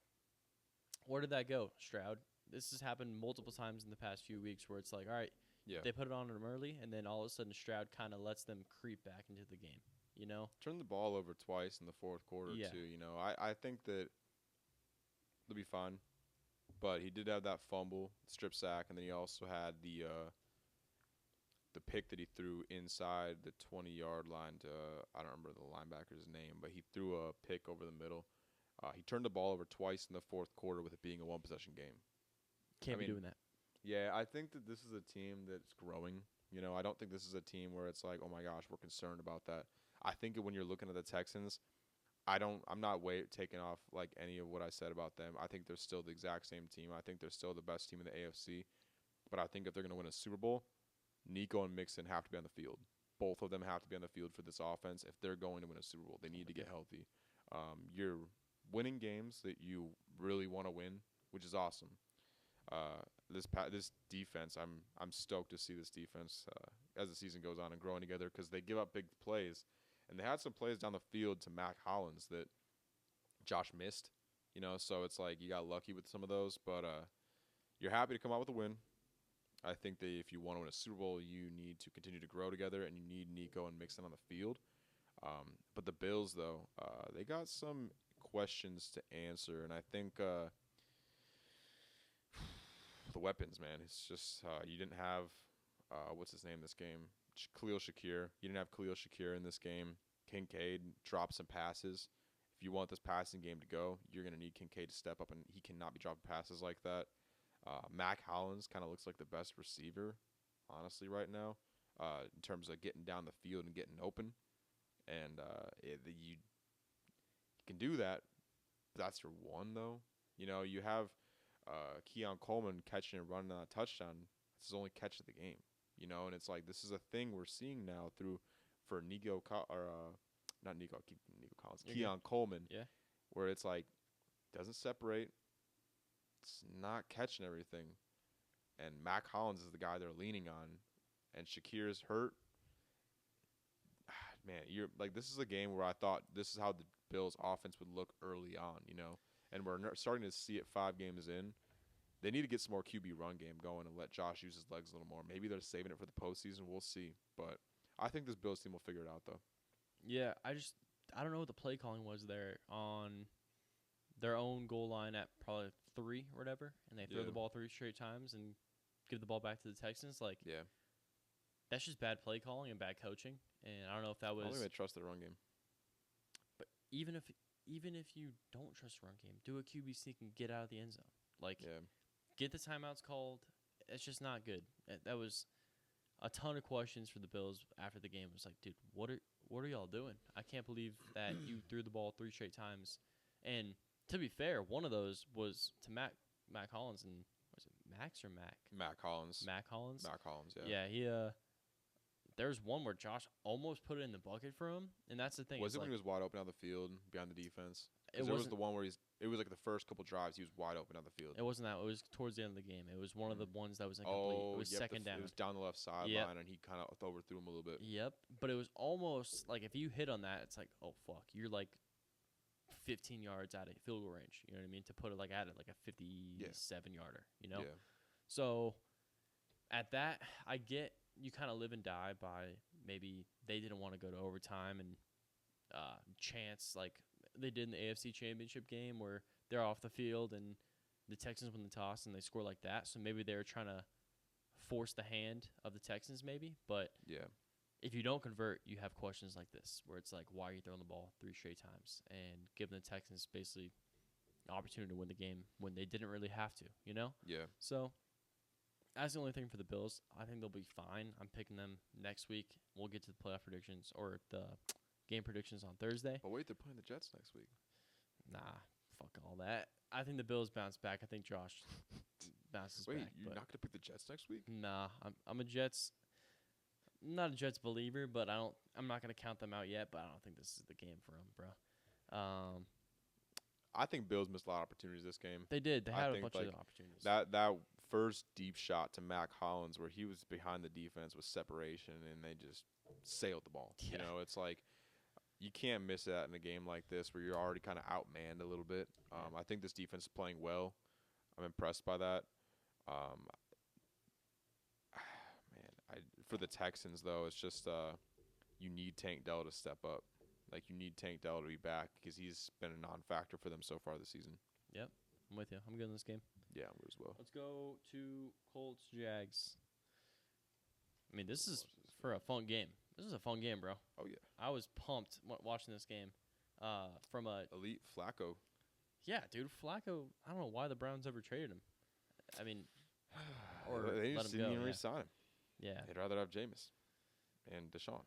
where did that go, Stroud? This has happened multiple times in the past few weeks where it's like, all right, they put it on him early, and then all of a sudden Stroud kind of lets them creep back into the game, you know? Turned the ball over twice in the fourth quarter, too, you know. I think that they'll be fine. But he did have that fumble, strip sack, and then he also had the pick that he threw inside the 20-yard line to, I don't remember the linebacker's name, but he threw a pick over the middle. He turned the ball over twice in the fourth quarter with it being a one-possession game. Can't be doing that. Yeah, I think that this is a team that's growing. You know, I don't think this is a team where it's like, oh my gosh, we're concerned about that. I think that when you're looking at the Texans, I'm not taking off like any of what I said about them. I think they're still the exact same team. I think they're still the best team in the AFC. But I think if they're going to win a Super Bowl, Nico and Mixon have to be on the field. Both of them have to be on the field for this offense. If they're going to win a Super Bowl, they need to get healthy. You're winning games that you really want to win, which is awesome. This defense, I'm stoked to see this defense as the season goes on and growing together because they give up big plays. And they had some plays down the field to Mac Hollins that Josh missed, you know, so it's like you got lucky with some of those. But you're happy to come out with a win. I think that if you want to win a Super Bowl, you need to continue to grow together, and you need Nico and Mixon on the field. But the Bills, though, they got some questions to answer, and I think the weapons, man, it's just you didn't have what's his name this game? Khalil Shakir. You didn't have Khalil Shakir in this game. Kincaid dropped some passes. If you want this passing game to go, you're going to need Kincaid to step up, and he cannot be dropping passes like that. Mac Hollins kind of looks like the best receiver, honestly, right now, in terms of getting down the field and getting open. And you can do that. But that's your one, though. You know, you have Keon Coleman catching and running on a touchdown. That's his only catch of the game. You know, and it's like this is a thing we're seeing now for Keon Coleman. Yeah. Where it's like doesn't separate. It's not catching everything. And Mac Hollins is the guy they're leaning on. And Shakir's hurt. Man, this is a game where I thought this is how the Bills' offense would look early on, you know. And we're starting to see it 5 games in. They need to get some more QB run game going and let Josh use his legs a little more. Maybe they're saving it for the postseason. We'll see. But I think this Bills team will figure it out, though. Yeah, I don't know what the play calling was there on their own goal line at probably 3 or whatever, and they throw the ball 3 straight times and give the ball back to the Texans. Like, that's just bad play calling and bad coaching. And I don't know if that was. I don't think they trust the run game. But even if you don't trust the run game, do a QB sneak and get out of the end zone. Like, get the timeouts called. It's just not good. That was a ton of questions for the Bills after the game. It was like, dude, what are y'all doing? I can't believe that you threw the ball 3 straight times. And to be fair, one of those was to Mac Hollins, and was it Max or Mac? Mac Hollins. Mac Hollins. Mac Hollins. Yeah. Yeah. He there's one where Josh almost put it in the bucket for him, and that's the thing. Was it when he was wide open on the field behind the defense? It was the one where it was like the first couple drives he was wide open on the field. It wasn't that. It was towards the end of the game. It was one of the ones that was incomplete. It was second down. It was down the left sideline, and he kind of overthrew him a little bit. Yep, but it was almost like if you hit on that, it's like, oh fuck, you're like 15 yards out of field goal range. You know what I mean? To put it like at it like a 57-yarder. You know. Yeah. So at that, I get you kind of live and die by maybe they didn't want to go to overtime and chance like they did in the AFC Championship game where they're off the field and the Texans win the toss and they score like that. So maybe they were trying to force the hand of the Texans maybe. But if you don't convert, you have questions like this where it's like, why are you throwing the ball 3 straight times and giving the Texans basically an opportunity to win the game when they didn't really have to, you know? Yeah. So that's the only thing for the Bills. I think they'll be fine. I'm picking them next week. We'll get to the playoff predictions or the game predictions on Thursday. But wait, they're playing the Jets next week. Nah, fuck all that. I think the Bills bounce back. I think Josh bounces back. Wait, you're not going to pick the Jets next week? Nah, I'm not a Jets believer, but I'm not going to count them out yet, but I don't think this is the game for them, bro. I think Bills missed a lot of opportunities this game. They did. They had a bunch of opportunities. That first deep shot to Mac Hollins where he was behind the defense with separation and they just sailed the ball. Yeah. You know, it's like you can't miss that in a game like this where you're already kind of outmanned a little bit. I think this defense is playing well. I'm impressed by that. For the Texans, though, it's just you need Tank Dell to step up. Like, you need Tank Dell to be back because he's been a non-factor for them so far this season. Yep, I'm with you. I'm good in this game. Yeah, I'm good as well. Let's go to Colts, Jags. I mean, this is for a fun game. This is a fun game, bro. Oh, yeah. I was pumped watching this game from a elite Flacco. Yeah, dude, Flacco, I don't know why the Browns ever traded him. I mean, or they let just him didn't go. even re-sign him. Yeah. They'd rather have Jameis and Deshaun.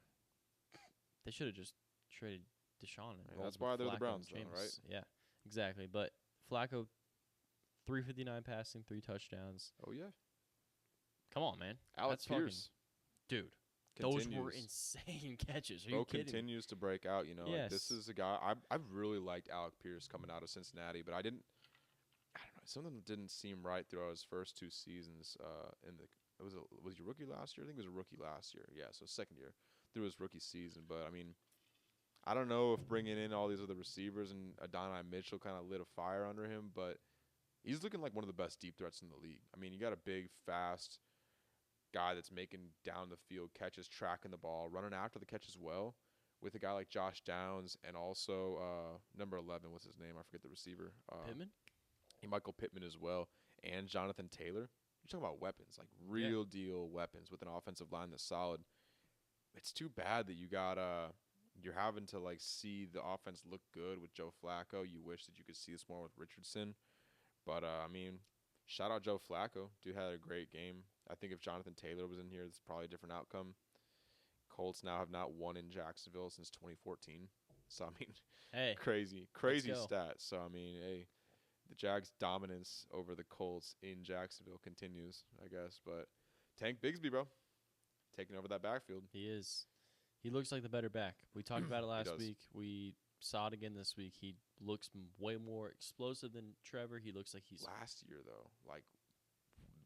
They should have just traded Deshaun. And that's why they're the Browns, though, right? Yeah, exactly. But Flacco, 359 passing, 3 touchdowns. Oh, yeah. Come on, man. Alex Pierce. Dude, those were insane catches. Are you kidding? Continues to break out, you know. Yes. Like, this is a guy. I've really liked Alex Pierce coming out of Cincinnati, but I don't know. Something didn't seem right throughout his first 2 seasons was he rookie last year? I think it was a rookie last year. Yeah, so second year through his rookie season. But, I mean, I don't know if bringing in all these other receivers and Adonai Mitchell kind of lit a fire under him, but he's looking like one of the best deep threats in the league. I mean, you got a big, fast guy that's making down the field catches, tracking the ball, running after the catch as well with a guy like Josh Downs and also number 11, what's his name? I forget the receiver. Pittman? Michael Pittman as well, and Jonathan Taylor. You're talking about weapons, like real deal weapons with an offensive line that's solid. It's too bad that you're having to like see the offense look good with Joe Flacco. You wish that you could see this more with Richardson. But, I mean, shout out Joe Flacco. Dude had a great game. I think if Jonathan Taylor was in here, it's probably a different outcome. Colts now have not won in Jacksonville since 2014. So, I mean, hey, crazy stats. So, I mean, hey, the Jags' dominance over the Colts in Jacksonville continues, I guess. But Tank Bigsby, bro, taking over that backfield. He is. He looks like the better back. We talked about it last week. We saw it again this week. He looks way more explosive than Trevor. He looks like he's last year though. Like,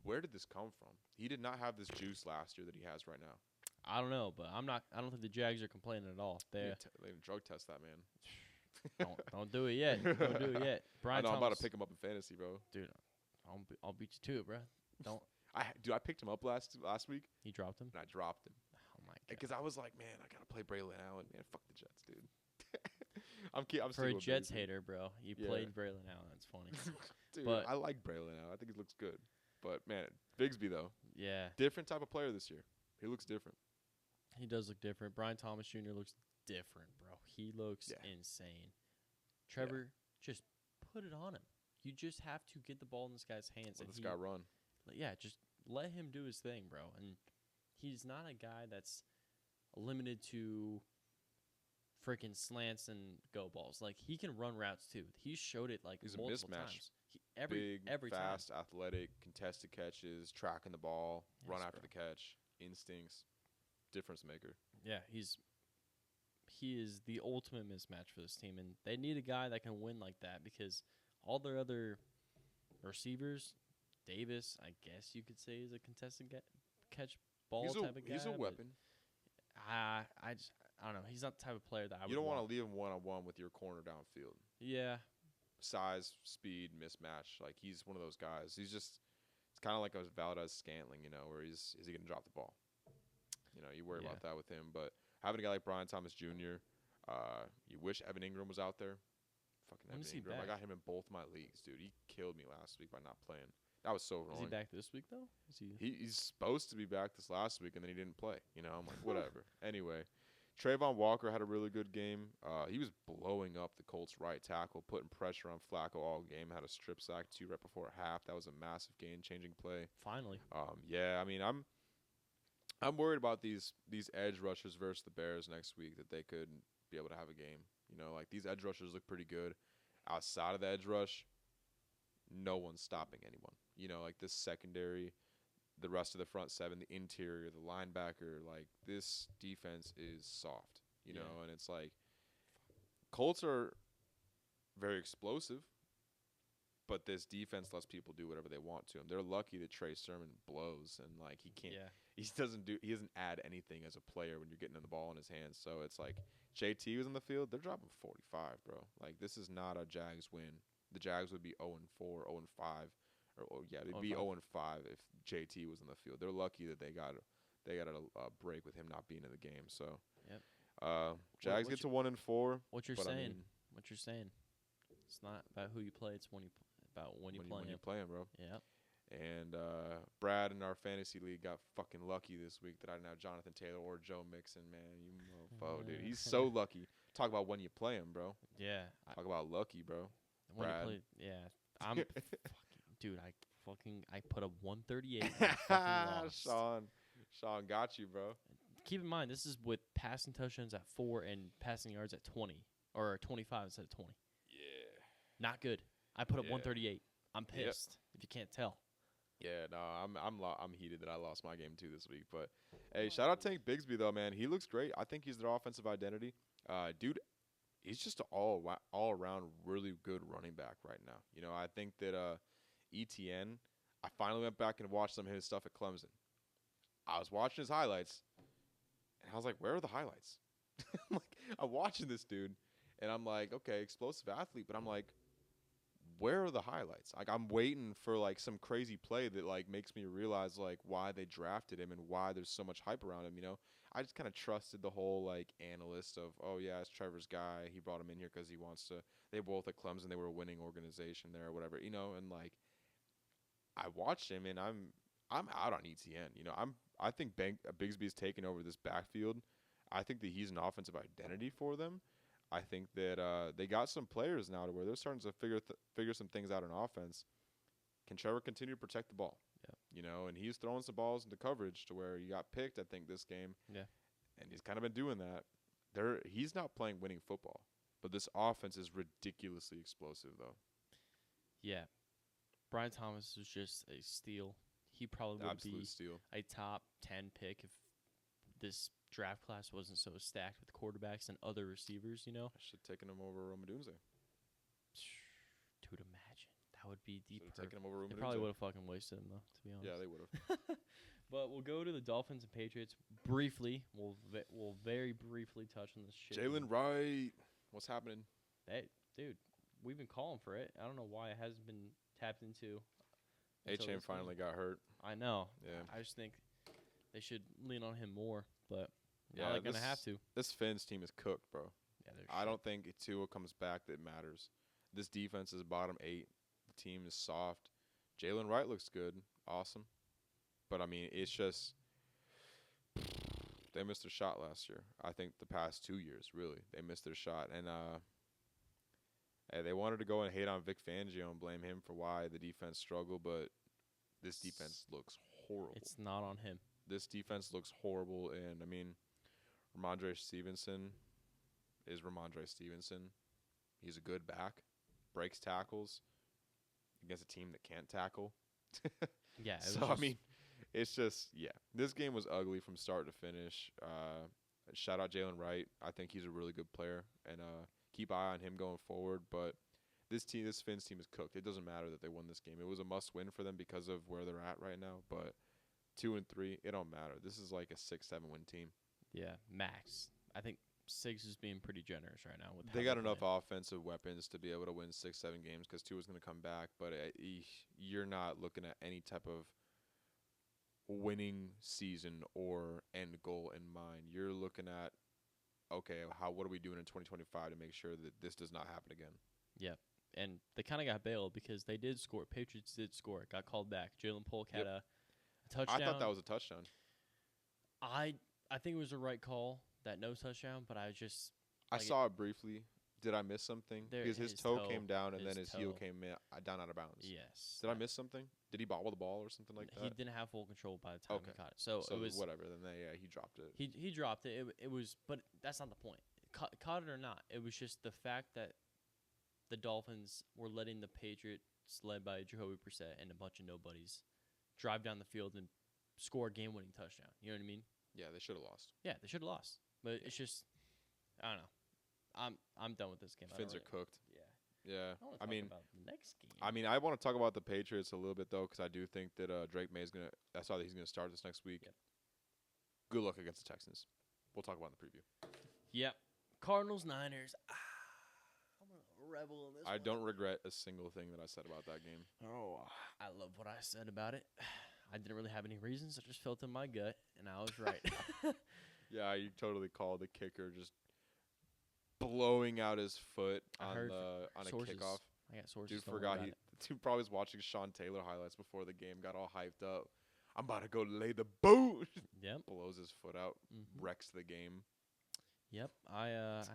where did this come from? He did not have this juice last year that he has right now. I don't know, but I don't think the Jags are complaining at all. They didn't drug test that man. Don't do it yet. Don't do it yet. Brian I'm Thomas, about to pick him up in fantasy, bro. Dude, I'll beat you to it, bro. Don't. I picked him up last week. He dropped him. And I dropped him. Oh my Because I was like, man, I gotta play Braylon Allen. Man, fuck the Jets, dude. I'm For a with Jets Bigsby. hater, bro. You played Braylon Allen. That's funny. Dude, But I like Braylon Allen. I think he looks good. But man, Bigsby though, yeah, different type of player this year. He looks different. he does look different. Brian Thomas Jr. looks different, bro. He looks insane. Trevor, just put it on him. You just have to get the ball in this guy's hands. Let this guy run. Yeah, just let him do his thing, bro. And he's not a guy that's limited to freaking slants and go balls. Like, he can run routes too. He showed it like He's a multiple mismatch. times. Every fast, time. athletic, contested catches, tracking the ball, run Yes, after bro. the catch, instincts, difference maker. Yeah, he is the ultimate mismatch for this team, and they need a guy that can win like that because all their other receivers, Davis, I guess you could say, is a contested catch ball type of guy. He's a weapon. I don't know. He's not the type of player that I would. You don't want to leave him one-on-one with your corner downfield. Yeah. Size, speed, mismatch. Like, he's one of those guys. He's just, it's kind of like a Valdez Scantling, where is he going to drop the ball? You worry about that with him. But having a guy like Brian Thomas Jr., you wish Evan Ingram was out there. Fucking When Evan is he Ingram. back? I got him in both my leagues, dude. He killed me last week by not playing. That was so Is annoying. he back this week though? He's supposed to be back this last week, and then he didn't play. I'm like, whatever. Anyway, Trayvon Walker had a really good game. He was blowing up the Colts right tackle, putting pressure on Flacco all game. Had a strip sack too right before half. That was a massive game-changing play. Finally. Yeah, I mean, I'm worried about these edge rushers versus the Bears next week, that they could be able to have a game. Like, these edge rushers look pretty good. Outside of the edge rush, no one's stopping anyone. Like this secondary, the rest of the front seven, the interior, the linebacker, like this defense is soft, and it's like Colts are very explosive, but this defense lets people do whatever they want to him. They're lucky that Trey Sermon blows, and like he doesn't add anything as a player when you're getting the ball in his hands. So it's like JT was in the field, they're dropping 45, bro. Like, this is not a Jags win. The Jags would be 0-4, 0-5. They'd be 0-5 if JT was in the field. They're lucky that they got a break with him not being in the game. So, Jags get to 1-4. What you're saying? What you're saying? It's not about who you play. It's about when you play. When you play him, bro. Yeah. And Brad in our fantasy league got fucking lucky this week that I didn't have Jonathan Taylor or Joe Mixon. Man, you mofo, dude. He's so lucky. Talk about when you play him, bro. Yeah. Talk about lucky, bro. When Brad. you play, yeah. I'm fucking dude. I put up 138. And I fucking lost. Sean got you, bro. Keep in mind, this is with passing touchdowns at 4 and passing yards at 20 or 25 instead of 20. Yeah. Not good. I put up 138. I'm pissed. If you can't tell. Yeah, no, I'm heated that I lost my game too this week. But hey, shout out Tank Bigsby though, man. He looks great. I think he's their offensive identity. Dude, he's just an all around really good running back right now. I think that ETN. I finally went back and watched some of his stuff at Clemson. I was watching his highlights, and I was like, "Where are the highlights?" I'm watching this dude, and I'm like, "Okay, explosive athlete," but I'm like, where are the highlights? Like, I'm waiting for like some crazy play that like makes me realize like why they drafted him and why there's so much hype around him. I just kind of trusted the whole like analyst of, oh yeah, it's Trevor's guy. He brought him in here because he wants to. They both at Clemson, they were a winning organization there or whatever, and like I watched him and I'm out on ETN. I think Bigsby's taken over this backfield. I think that he's an offensive identity for them. I think that they got some players now to where they're starting to figure some things out in offense. Can Trevor continue to protect the ball? Yeah. And he's throwing some balls into coverage to where he got picked, I think, this game. Yeah. And he's kind of been doing that. He's not playing winning football, but this offense is ridiculously explosive, though. Yeah. Brian Thomas is just a steal. He probably would be steal. A top 10 pick if this draft class wasn't so stacked with quarterbacks and other receivers, I should have taken him over Romadunze. Dude, imagine. That would be deep. Taken him over Romadunze. They probably would have fucking wasted him, though, to be honest. Yeah, they would have. But we'll go to the Dolphins and Patriots briefly. We'll very briefly touch on this shit. Jalen Wright. What's happening? Dude, we've been calling for it. I don't know why it hasn't been tapped into. H.M. finally got hurt. I know. Yeah. I just think they should lean on him more. But Now they're gonna have to. This Finns team is cooked, bro. Yeah, I don't think if Tua comes back that matters. This defense is bottom 8. The team is soft. Jalen Wright looks good, awesome, but I mean it's just they missed their shot last year. I think the past 2 years, really, they missed their shot, and they wanted to go and hate on Vic Fangio and blame him for why the defense struggled, but this defense looks horrible. It's not on him. This defense looks horrible, and I mean, Ramondre Stevenson is Ramondre Stevenson. He's a good back, breaks tackles against a team that can't tackle. Yeah. So, I mean, it's just, yeah. This game was ugly from start to finish. Shout out Jalen Wright. I think he's a really good player, and keep eye on him going forward. But this Finns team is cooked. It doesn't matter that they won this game. It was a must-win for them because of where they're at right now. But 2-3, it don't matter. This is like a 6-7 win team. Yeah, max. I think 6 is being pretty generous right now. They got enough offensive weapons to be able to win 6-7 games because Tua's going to come back. But you're not looking at any type of winning season or end goal in mind. You're looking at, okay, what are we doing in 2025 to make sure that this does not happen again? Yep. And they kind of got bailed because they did score. Patriots did score. It got called back. Jalen Polk had a touchdown. I thought that was a touchdown. I think it was the right call, that no touchdown, but I just... I saw it briefly. Did I miss something? Because his toe came down and then his heel came down out of bounds. Yes. Did I miss something? Did he bobble the ball or something like that? He didn't have full control by the time he caught it. So it was whatever. Then he dropped it. He dropped it. It was, but that's not the point. Caught it or not, it was just the fact that the Dolphins were letting the Patriots, led by Jacoby Brissett and a bunch of nobodies, drive down the field and score a game-winning touchdown. You know what I mean? Yeah, they should have lost. Yeah, they should have lost. But it's just, I don't know. I'm done with this game. Finns are cooked. Yeah. Yeah. I mean, about the next game. I mean, I want to talk about the Patriots a little bit though, because I do think that Drake May is gonna. I saw that he's gonna start this next week. Yep. Good luck against the Texans. We'll talk about it in the preview. Yep. Cardinals, Niners. I'm a rebel in this I one. don't regret a single thing that I said about that game. Oh, I love what I said about it. I didn't really have any reasons. I just felt in my gut, and I was right. Yeah, you totally called the kicker just blowing out his foot on a kickoff. I got sources. Dude forgot dude probably was watching Sean Taylor highlights before the game, got all hyped up. I'm about to go lay the boot. Yep. Blows his foot out, wrecks the game. Yep. I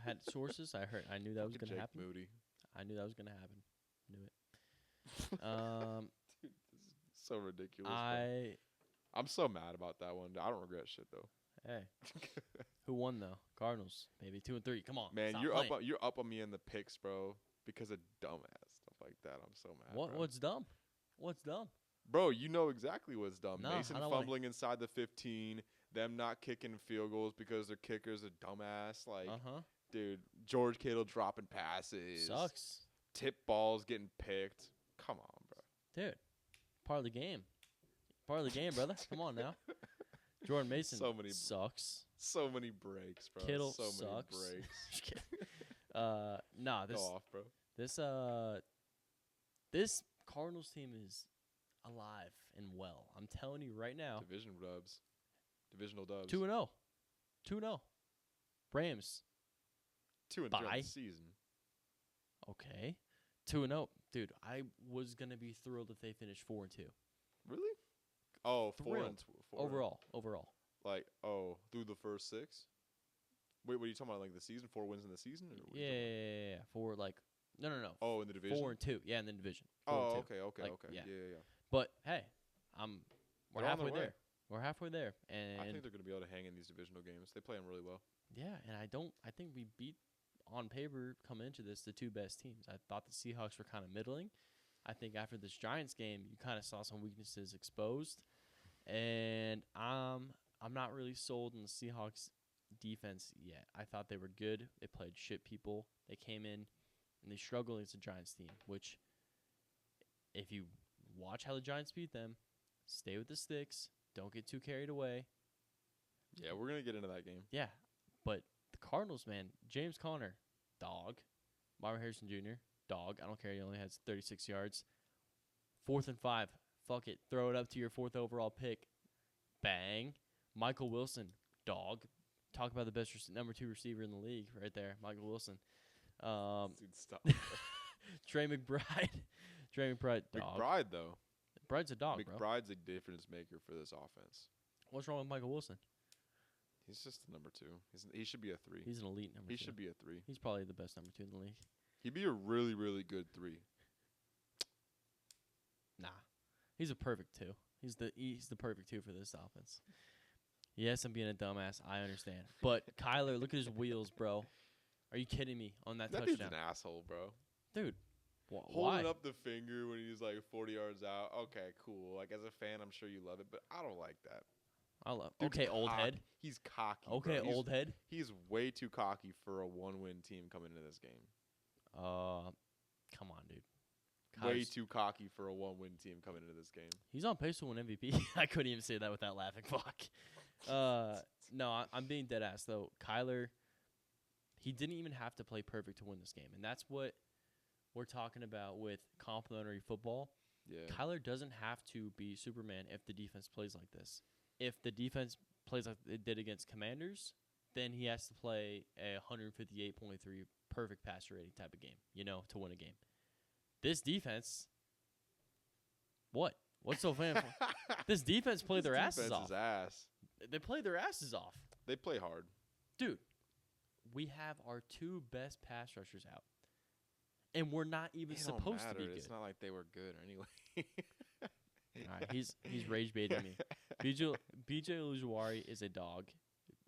had sources. I knew that was gonna happen. Moody. I knew that was gonna happen. Knew it. Dude, this is so ridiculous. I'm so mad about that one. I don't regret shit though. Hey, who won though? Cardinals, maybe 2-3. Come on, man. You're up on me in the picks, bro, because of dumbass stuff like that. I'm so mad. What? Bro. What's dumb? What's dumb? Bro, you know exactly what's dumb. No, Mason fumbling inside the 15, them not kicking field goals because their kicker's a dumbass. Like, dude, George Kittle dropping passes. Sucks. Tip balls getting picked. Come on, bro. Dude, part of the game. Part of the game, brother. Come on now. Jordan Mason sucks. So many breaks, bro. Kittle so sucks. many breaks. Just kidding. Nah, this go off, bro. This Cardinals team is alive and well. I'm telling you right now. Divisional dubs. 2-0. 2-0. Rams. 2-3 on the season. Okay. 2-0. Dude, I was gonna be thrilled if they finished 4-2. Really? Oh, 4-4 overall. Like, through the first 6? Wait, what are you talking about? Like the season? 4 wins in the season? Or what Yeah. For like, no. Oh, in the division. 4-2. Yeah, in the division. Okay. Like, Yeah. But hey, we're They're halfway there. We're halfway there, and I think they're going to be able to hang in these divisional games. They play them really well. Yeah, and I think we beat on paper coming into this the 2 best teams. I thought the Seahawks were kind of middling. I think after this Giants game, you kind of saw some weaknesses exposed, and I'm not really sold on the Seahawks defense yet. I thought they were good. They played shit people. They came in and they struggled against the Giants team, which if you watch how the Giants beat them, stay with the sticks. Don't get too carried away. Yeah, we're going to get into that game. Yeah, but the Cardinals, man, James Conner, dog. Marvin Harrison Jr., dog. I don't care. He only has 36 yards. 4th and 5. Fuck it. Throw it up to your 4th overall pick. Bang. Michael Wilson, dog. talk about the best number 2 receiver in the league right there, Michael Wilson. Dude, stop. Trey McBride. Trey McBride, dog. McBride, though. McBride's a dog, bro. McBride's a difference maker for this offense. What's wrong with Michael Wilson? He's just a number 2. He should be a 3. He's an elite number 2. He should be a 3. He's probably the best number 2 in the league. He'd be a really, really good 3. Nah. He's a perfect 2. He's the perfect 2 for this offense. Yes, I'm being a dumbass. I understand. But Kyler, look at his wheels, bro. Are you kidding me on that touchdown? Dude's an asshole, bro. Dude, holding up the finger when he's like 40 yards out. Okay, cool. Like, as a fan, I'm sure you love it, but I don't like that. Okay, old head. He's cocky. Okay, bro. old head. He's way too cocky for a 1-win team coming into this game. Come on, dude. Way too cocky for a 1-win team coming into this game. He's on pace to win MVP. I couldn't even say that without laughing. Fuck. No, I'm being dead ass though. Kyler, he didn't even have to play perfect to win this game, and that's what we're talking about with complimentary football. Yeah. Kyler doesn't have to be Superman if the defense plays like this. If the defense plays like it did against Commanders, then he has to play a 158.3 perfect passer rating type of game, to win a game. This defense, what? What's so fancy? This defense played their asses off. They played their asses off. They play hard. Dude, we have our 2 best pass rushers out. And we're not even supposed to be good. It's not like they were good anyway. All right, he's rage baiting me. BJ Ojulari is a dog.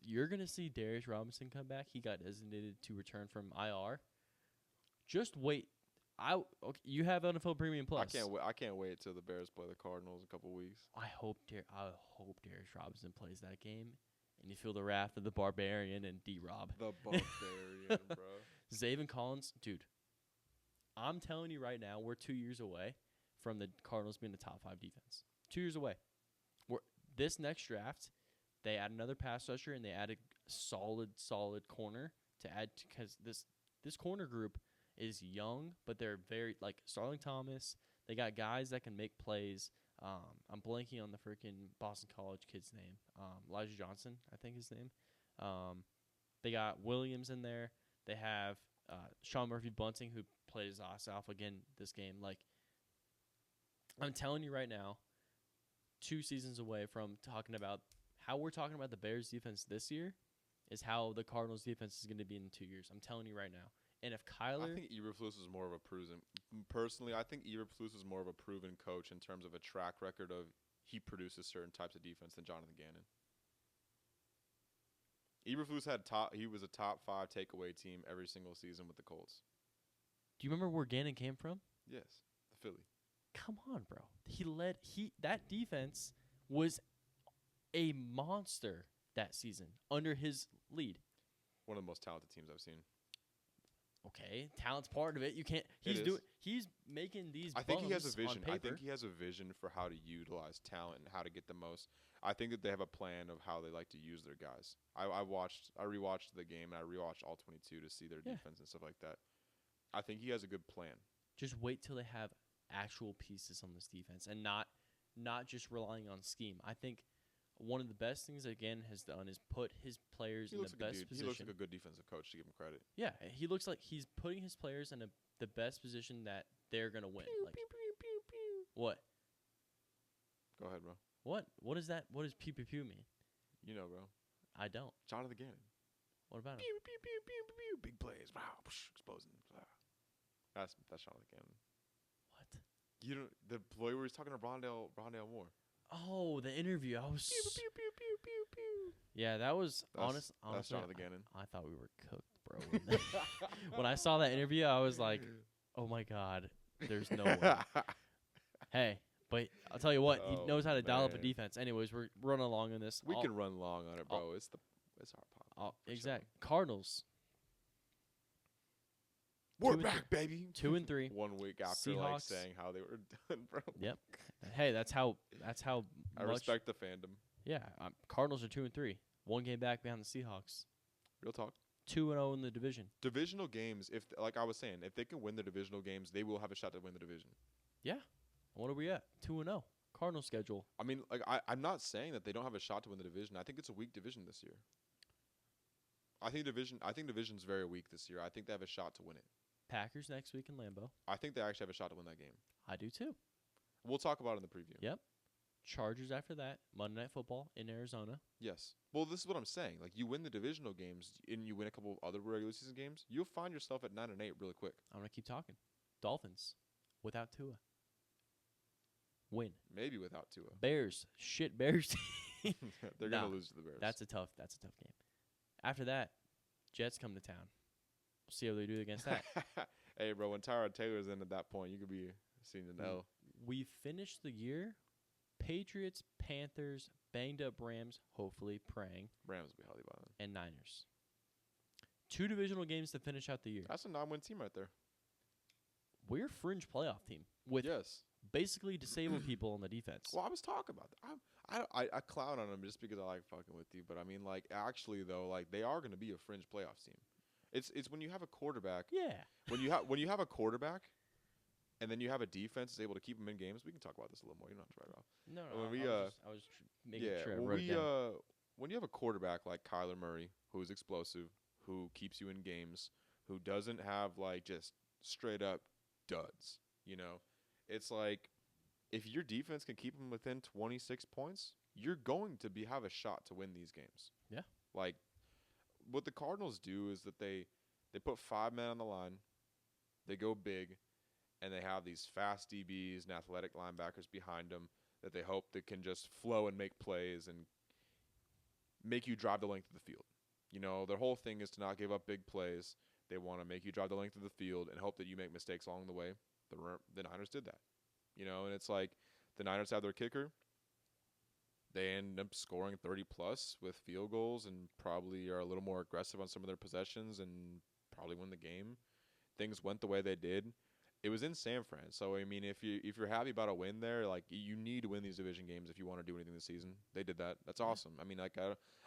You're going to see Darius Robinson come back. He got designated to return from IR. Just wait. You have NFL Premium Plus. I can't wait till the Bears play the Cardinals in a couple weeks. I hope Darius Robinson plays that game, and you feel the wrath of the Barbarian and D-Rob. The Barbarian, bro. Zaven Collins, dude. I'm telling you right now, we're 2 years away from the Cardinals being the top 5 defense. 2 years away. This next draft, they add another pass rusher and they add a solid corner to add because this corner group is young, but they're very Starling Thomas. They got guys that can make plays. I'm blanking on the freaking Boston College kid's name. Elijah Johnson, I think his name. They got Williams in there. They have Sean Murphy-Bunting, who played his ass off again this game. I'm telling you right now, 2 seasons away from talking about how we're talking about the Bears defense this year is how the Cardinals defense is going to be in 2 years. I'm telling you right now. And if Kyler, I think Eberflus is more of a proven. Personally, I think Eberflus is more of a proven coach in terms of a track record of he produces certain types of defense than Jonathan Gannon. Eberflus he was a top 5 takeaway team every single season with the Colts. Do you remember where Gannon came from? Yes, the Philly. Come on, bro. That defense was a monster that season under his lead. One of the most talented teams I've seen. Okay, talent's part of it. You can't. He's making these. I think he has a vision. I think he has a vision for how to utilize talent and how to get the most. I think that they have a plan of how they like to use their guys. I rewatched the game and I rewatched all 22 to see their defense and stuff like that. I think he has a good plan. Just wait till they have actual pieces on this defense and not just relying on scheme. I think one of the best things again has done is put his players in the best position. He looks like a good defensive coach, to give him credit. Yeah, he looks like he's putting his players in the best position that they're gonna win. Pew, pew, pew, pew, pew. What? Go ahead, bro. What is that? What does pew pew pew mean? You know, bro. I don't. Jonathan Gannon. What about him? Pew pew pew pew pew. Big plays. Wow. Exposing. That's Jonathan Gannon. What? You don't the play where he's talking to Rondale Moore. Oh, the interview. I was. Pew pew pew pew pew pew. Yeah, that was honestly. That's Jonathan Gannon. I thought we were cooked, bro. When I saw that interview, I was like, "Oh my god, there's no way." Hey, but I'll tell you what, he knows how to dial up a defense. Anyways, we're running along on this. We can run long on it, bro. It's our podcast. Exactly. Cardinals. We're back, baby. 2-3. 1 week after Seahawks. saying how they were done, bro. Yep. Hey, that's how. I respect the fandom. Yeah, Cardinals are 2-3. 1 game back behind the Seahawks. Real talk. 2-0 in the division. Divisional games, like I was saying, if they can win the divisional games, they will have a shot to win the division. Yeah. What are we at? 2-0. Cardinals schedule. I mean, I'm not saying that they don't have a shot to win the division. I think it's a weak division this year. I think division's very weak this year. I think they have a shot to win it. Packers next week in Lambeau. I think they actually have a shot to win that game. I do too. We'll talk about it in the preview. Yep. Chargers after that. Monday Night Football in Arizona. Yes. Well, this is what I'm saying. Like, you win the divisional games and you win a couple of other regular season games, you'll find yourself at 9-8 really quick. I'm going to keep talking. Dolphins without Tua. Win. Maybe without Tua. Bears. Shit Bears. They're going to lose to the Bears. That's a tough game. After that, Jets come to town. We'll see how they do against that. Hey, bro, when Tyrod Taylor's in at that point, you could be seeing an L. We finished the year. Patriots, Panthers, banged up Rams, hopefully praying. Rams will be healthy by then. And Niners. 2 divisional games to finish out the year. That's a 9-win team right there. We're a fringe playoff team with basically disabled people on the defense. Well, I was talking about that. I clown on them just because I like fucking with you. But, I mean, like, actually, though, like, they are going to be a fringe playoff team. It's when you have a quarterback. Yeah. When you have a quarterback and then you have a defense that's able to keep them in games, we can talk about this a little more. You don't have to write it off. No, I was making sure I wrote it down. When you have a quarterback like Kyler Murray, who is explosive, who keeps you in games, who doesn't have, like, just straight up duds, you know, it's like if your defense can keep them within 26 points, you're going to have a shot to win these games. Yeah. Like, what the Cardinals do is that they put 5 men on the line, they go big, and they have these fast DBs and athletic linebackers behind them that they hope that can just flow and make plays and make you drive the length of the field. You know, their whole thing is to not give up big plays. They want to make you drive the length of the field and hope that you make mistakes along the way. The Niners did that. You know, and it's like the Niners have their kicker. They end up scoring 30-plus with field goals and probably are a little more aggressive on some of their possessions and probably win the game. Things went the way they did. It was in San Fran, so I mean, if you're happy about a win there, like, you need to win these division games if you want to do anything this season. They did that. That's awesome. I mean, like,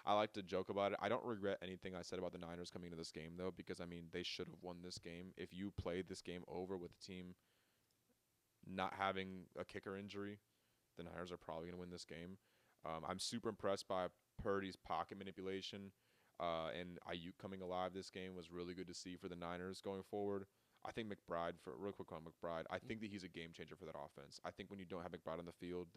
I like to joke about it. I don't regret anything I said about the Niners coming into this game, though, because I mean, they should have won this game. If you played this game over with the team not having a kicker injury, the Niners are probably going to win this game. I'm super impressed by Purdy's pocket manipulation, and Ayuk coming alive this game was really good to see for the Niners going forward. I think McBride, real quick on McBride, I think that he's a game changer for that offense. I think when you don't have McBride on the field,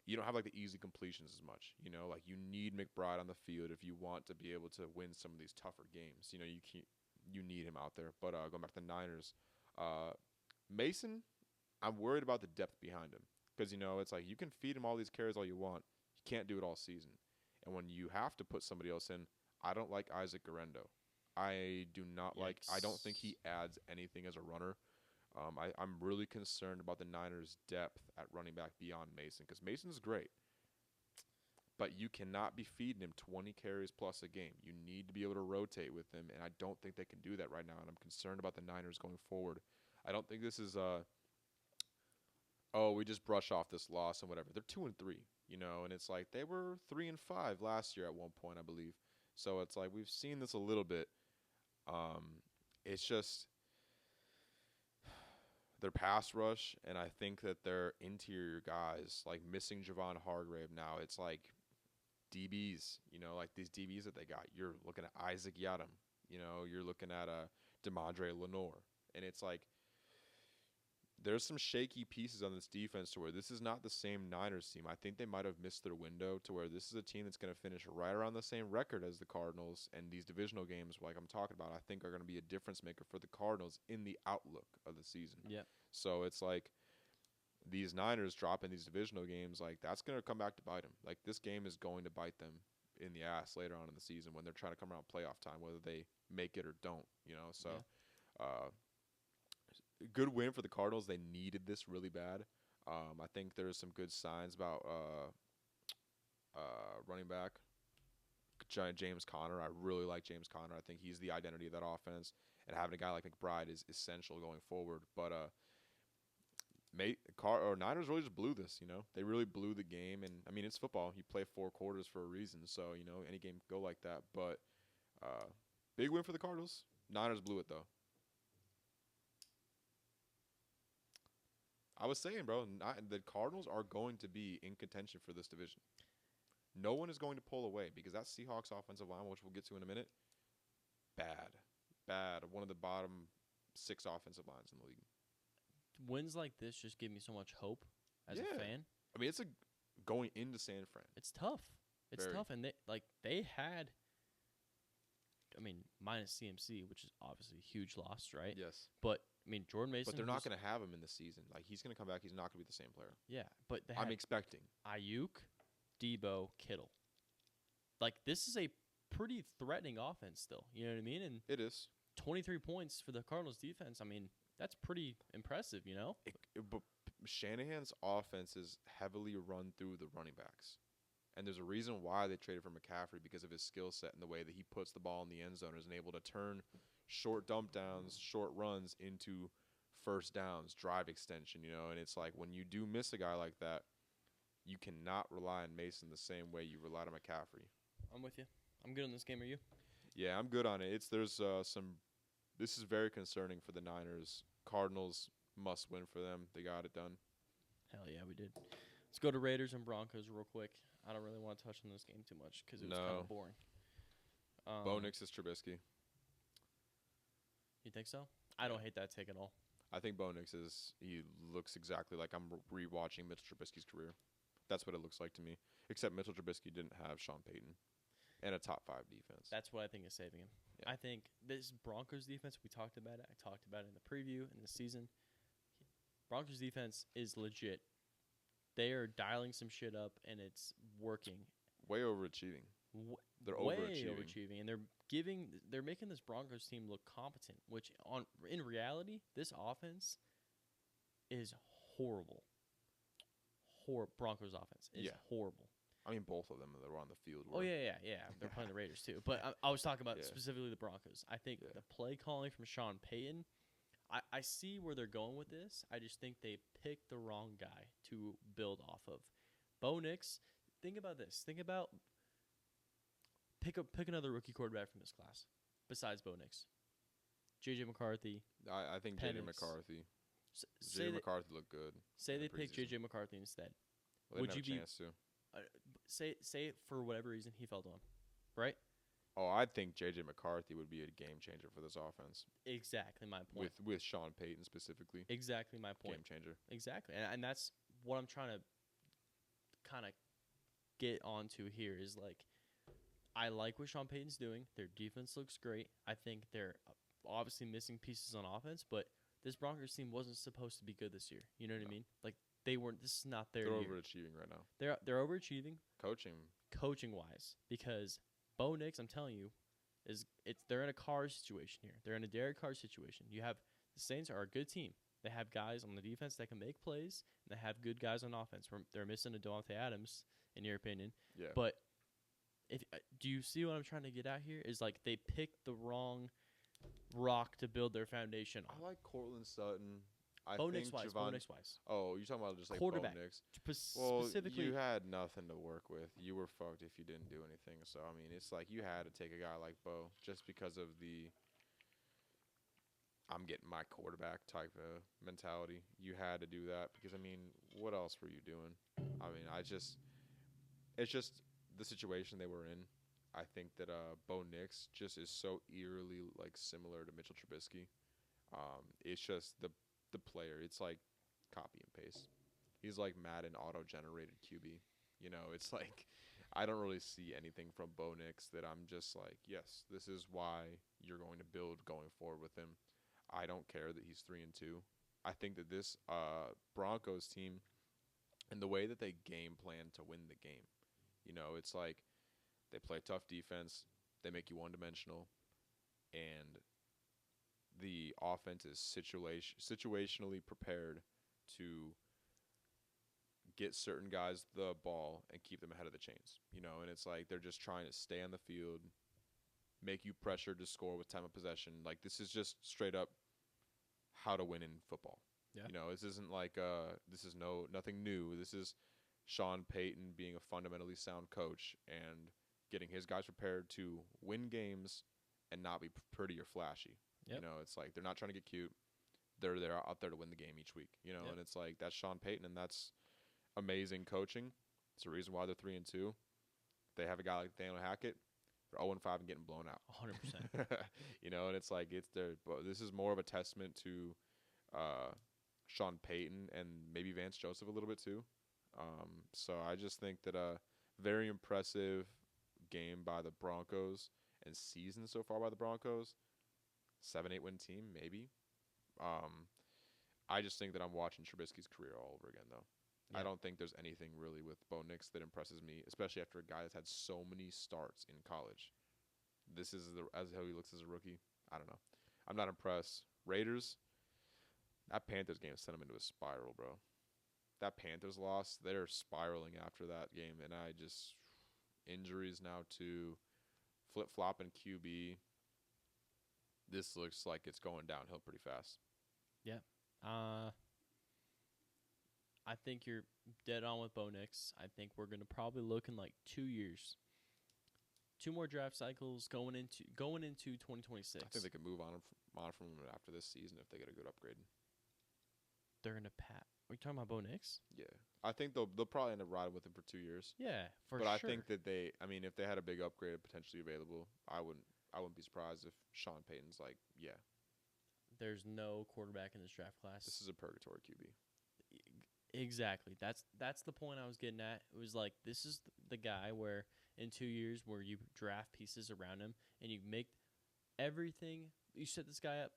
you don't have, like, the easy completions as much. You know, like, you need McBride on the field if you want to be able to win some of these tougher games. You know, you need him out there. But going back to the Niners, Mason, I'm worried about the depth behind him. Because, you know, it's like you can feed him all these carries all you want. You can't do it all season. And when you have to put somebody else in, I don't like Isaac Guerrero. I do not I don't think he adds anything as a runner. I'm really concerned about the Niners' depth at running back beyond Mason, because Mason's great. But you cannot be feeding him 20 carries plus a game. You need to be able to rotate with him, and I don't think they can do that right now, and I'm concerned about the Niners going forward. I don't think this is we just brush off this loss and whatever. They're 2-3, you know, and it's like they were 3-5 last year at one point, I believe. So it's like we've seen this a little bit. It's just their pass rush, and I think that their interior guys, like missing Javon Hargrave now, it's like DBs, you know, like these DBs that they got. You're looking at Isaac Yiadom, you know, you're looking at DeMondre Lenore, and it's like there's some shaky pieces on this defense to where this is not the same Niners team. I think they might have missed their window to where this is a team that's going to finish right around the same record as the Cardinals, and these divisional games, like I'm talking about, I think are going to be a difference maker for the Cardinals in the outlook of the season. Yeah. So it's like these Niners dropping these divisional games, like that's going to come back to bite them. Like this game is going to bite them in the ass later on in the season when they're trying to come around playoff time, whether they make it or don't, you know. So good win for the Cardinals. They needed this really bad. I think there's some good signs about running back James Conner. I really like James Conner. I think he's the identity of that offense, and having a guy like McBride is essential going forward. But Niners really just blew this. You know, they really blew the game, and I mean it's football. You play 4 quarters for a reason, so you know any game can go like that. But big win for the Cardinals. Niners blew it though. I was saying, bro, the Cardinals are going to be in contention for this division. No one is going to pull away because that Seahawks offensive line, which we'll get to in a minute, bad. One of the bottom 6 offensive lines in the league. Wins like this just give me so much hope as a fan. I mean, it's going into San Fran. It's tough. It's Very. tough, and they had. I mean, minus CMC, which is obviously a huge loss, right? Yes. But I mean, Jordan Mason. But they're not going to have him in the season. Like, he's going to come back. He's not going to be the same player. Yeah, but I'm expecting Ayuk, Debo, Kittle. Like, this is a pretty threatening offense still. You know what I mean? And it is 23 points for the Cardinals defense. I mean, that's pretty impressive, you know? But Shanahan's offense is heavily run through the running backs. And there's a reason why they traded for McCaffrey, because of his skill set and the way that he puts the ball in the end zone and is able to turn short dump downs, short runs into first downs, drive extension, you know. And it's like when you do miss a guy like that, you cannot rely on Mason the same way you relied on McCaffrey. I'm with you. I'm good on this game. Are you? Yeah, I'm good on it. There's some. This is very concerning for the Niners. Cardinals must win for them. They got it done. Hell yeah, we did. Let's go to Raiders and Broncos real quick. I don't really want to touch on this game too much because it was kind of boring. Bo Nix is Trubisky. You think so? I don't hate that take at all. I think Bo Nix he looks exactly like I'm rewatching Mitchell Trubisky's career. That's what it looks like to me. Except Mitchell Trubisky didn't have Sean Payton and a top 5 defense. That's what I think is saving him. Yeah. I think this Broncos defense, we talked about it. I talked about it in the preview in the season. Broncos defense is legit. They are dialing some shit up, and it's working. Way overachieving. They're overachieving, and they're making this Broncos team look competent. Which in reality, this offense is horrible. Broncos offense is horrible. I mean, both of them that were on the field. They're playing the Raiders too, but I was talking about specifically the Broncos. I think the play calling from Sean Payton. I see where they're going with this. I just think they picked the wrong guy to build off of. Bo Nix, think about this. Pick another rookie quarterback from this class besides Bo Nix. J.J. McCarthy. I think J.J. McCarthy. J.J. McCarthy looked good. Say they pick J.J. McCarthy instead. Well, would you be? Chance to. Say for whatever reason he fell to him, right? Oh, I think J.J. McCarthy would be a game changer for this offense. Exactly my point. With Sean Payton specifically. Exactly my point. Game changer. Exactly. And that's what I'm trying to kind of get onto here is like, I like what Sean Payton's doing. Their defense looks great. I think they're obviously missing pieces on offense, but this Broncos team wasn't supposed to be good this year. You know what I mean? Like, they weren't. This is not their year. They're overachieving right now. They're overachieving. Coaching wise, because Bo Nix, I'm telling you, they're in a Carr situation here. They're in a Derek Carr situation. You have the Saints are a good team. They have guys on the defense that can make plays, and they have good guys on offense. They're missing a Devontae Adams, in your opinion. Yeah. But do you see what I'm trying to get at here? Is like they picked the wrong rock to build their foundation on. I like Cortland Sutton. Bo Nix wise. Oh, you're talking about just like quarterback. Bo Nix. Well, specifically, you had nothing to work with. You were fucked if you didn't do anything. So I mean, it's like you had to take a guy like Bo just because of the I'm getting my quarterback type of mentality. You had to do that because I mean, what else were you doing? I mean, it's just the situation they were in. I think that Bo Nix just is so eerily like similar to Mitchell Trubisky. It's just the player. It's like copy and paste. He's like Madden auto-generated QB. You know, it's like I don't really see anything from Bo Nix that I'm just like, yes, this is why you're going to build going forward with him. I don't care that he's 3-2. I think that this Broncos team and the way that they game plan to win the game, you know, it's like they play tough defense, they make you one-dimensional, and the offense is situationally prepared to get certain guys the ball and keep them ahead of the chains, you know, and it's like they're just trying to stay on the field, make you pressure to score with time of possession. Like, this is just straight up how to win in football. Yeah. You know, this isn't like this is nothing new. This is Sean Payton being a fundamentally sound coach and getting his guys prepared to win games and not be pretty or flashy. Yep. You know, it's like they're not trying to get cute. They're out there to win the game each week, you know, and it's like that's Sean Payton, and that's amazing coaching. It's the reason why they're 3-2. they have a guy like Daniel Hackett, they're 0-5 and getting blown out. 100%. And it's like but this is more of a testament to Sean Payton and maybe Vance Joseph a little bit too. So I just think that a very impressive game by the Broncos and season so far by the Broncos. 7-8 win team, maybe. I just think that I'm watching Trubisky's career all over again, though. Yeah. I don't think there's anything really with Bo Nix that impresses me, especially after a guy that's had so many starts in college. This is as how he looks as a rookie. I don't know. I'm not impressed. Raiders, that Panthers game sent them into a spiral, bro. That Panthers loss, they're spiraling after that game, and injuries now to flip-flopping QB. This looks like it's going downhill pretty fast. Yeah. I think you're dead on with Bo Nix. I think we're going to probably look in like 2 years. 2 more draft cycles going into 2026. I think they could move on from him after this season if they get a good upgrade. They're going to pat. Are you talking about Bo Nix? Yeah. I think they'll probably end up riding with him for 2 years. Yeah, for but sure. I think that if they had a big upgrade potentially available, I wouldn't be surprised if Sean Payton's like, yeah. There's no quarterback in this draft class. This is a purgatory QB. Exactly. That's the point I was getting at. It was like, this is the guy where in 2 years where you draft pieces around him and you make everything, you set this guy up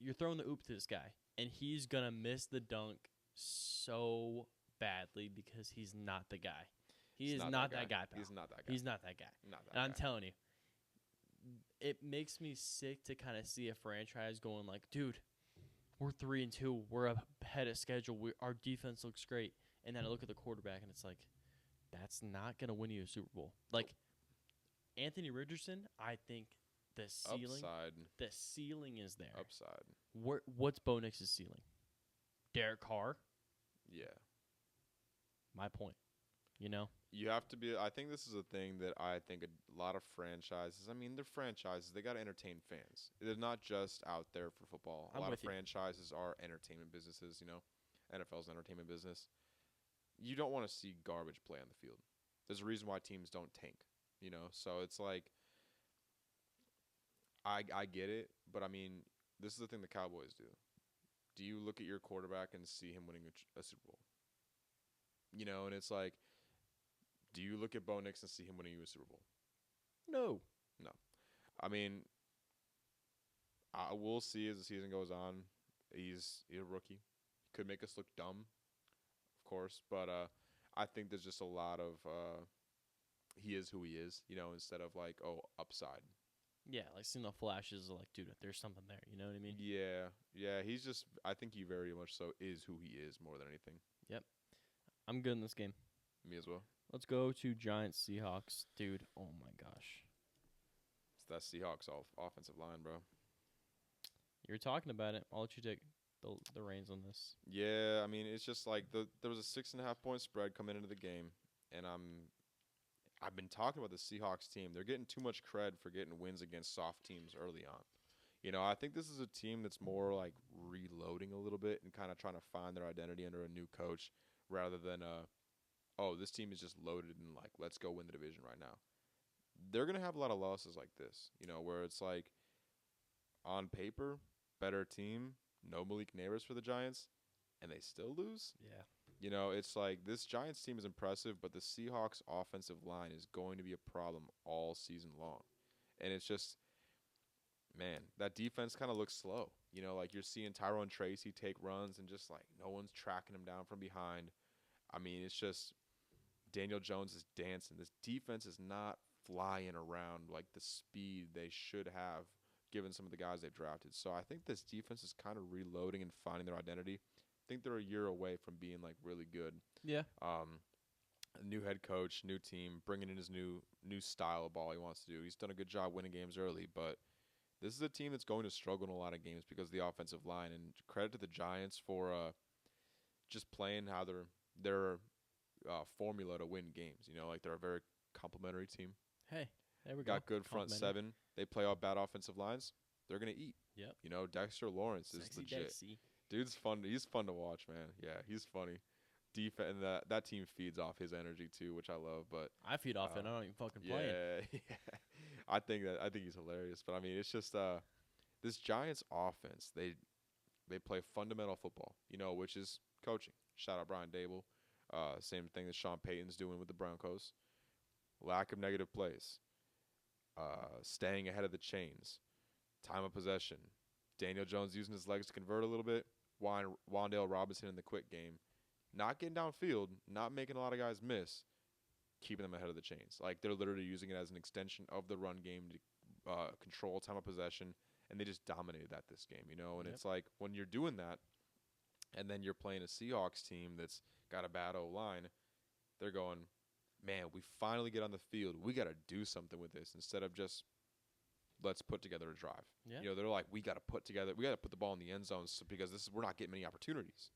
you're throwing the oop to this guy and he's going to miss the dunk so badly because he's not the guy. He's not that guy, pal. He's not that guy. He's not that guy. I'm telling you, it makes me sick to kind of see a franchise going like, dude, we're 3-2. We're ahead of schedule. Our defense looks great. And then I look at the quarterback, and it's like, that's not going to win you a Super Bowl. Like, Anthony Richardson, I think the ceiling is there. Upside. What's Bo Nix's ceiling? Derek Carr? Yeah. My point. You know? You have to be – I think this is a thing that I think a lot of franchises – I mean, they're franchises. They got to entertain fans. They're not just out there for football. A lot of franchises are entertainment businesses, you know. NFL's an entertainment business. You don't want to see garbage play on the field. There's a reason why teams don't tank, you know. So it's like I get it, but, I mean, this is the thing the Cowboys do. Do you look at your quarterback and see him winning a Super Bowl? You know, and it's like – do you look at Bo Nix and see him winning you a Super Bowl? No. I mean, we'll see as the season goes on. He's a rookie. Could make us look dumb, of course. But I think there's just a lot of he is who he is, you know, instead of like, upside. Yeah, like seeing the flashes of like, dude, there's something there. You know what I mean? Yeah. He's just – I think he very much so is who he is more than anything. Yep. I'm good in this game. Me as well. Let's go to Giants Seahawks. Dude, oh my gosh. It's that Seahawks offensive line, bro. You're talking about it. I'll let you take the reins on this. Yeah, I mean, it's just like there was a 6.5-point spread coming into the game, and I've been talking about the Seahawks team. They're getting too much cred for getting wins against soft teams early on. You know, I think this is a team that's more like reloading a little bit and kind of trying to find their identity under a new coach rather than this team is just loaded and, like, let's go win the division right now. They're going to have a lot of losses like this, you know, where it's like, on paper, better team, no Malik Neighbors for the Giants, and they still lose? Yeah. You know, it's like this Giants team is impressive, but the Seahawks offensive line is going to be a problem all season long. And it's just, man, that defense kind of looks slow. You know, like you're seeing Tyrone Tracy take runs and just, like, no one's tracking him down from behind. I mean, it's just Daniel Jones is dancing. This defense is not flying around like the speed they should have given some of the guys they've drafted. So I think this defense is kind of reloading and finding their identity. I think they're a year away from being, like, really good. Yeah. A new head coach, new team, bringing in his new style of ball he wants to do. He's done a good job winning games early, but this is a team that's going to struggle in a lot of games because of the offensive line. And credit to the Giants for just playing how their formula to win games. You know, like they're a very complimentary team. Hey, there we go. Got good front seven. They play off bad offensive lines. They're going to eat. Yep. You know, Dexter Lawrence is legit. Dude's fun. He's fun to watch, man. Yeah, he's funny. defense, that team feeds off his energy too, which I love. But I feed off it. I don't even fucking play it. yeah. I think he's hilarious. But I mean, it's just this Giants offense. They play fundamental football, which is coaching. Shout out Brian Dable. Same thing that Sean Payton's doing with the Broncos. Lack of negative plays. Staying ahead of the chains. Time of possession. Daniel Jones using his legs to convert a little bit. Wan'Dale Robinson in the quick game. Not getting downfield, not making a lot of guys miss, keeping them ahead of the chains. Like, they're literally using it as an extension of the run game to control time of possession, and they just dominated that this game, And It's like, when you're doing that, and then you're playing a Seahawks team that's got a bad O-line, they're going, man, we finally get on the field. We got to do something with this instead of just let's put together a drive. Yeah. They're like, we got to put the ball in the end zone because we're not getting many opportunities.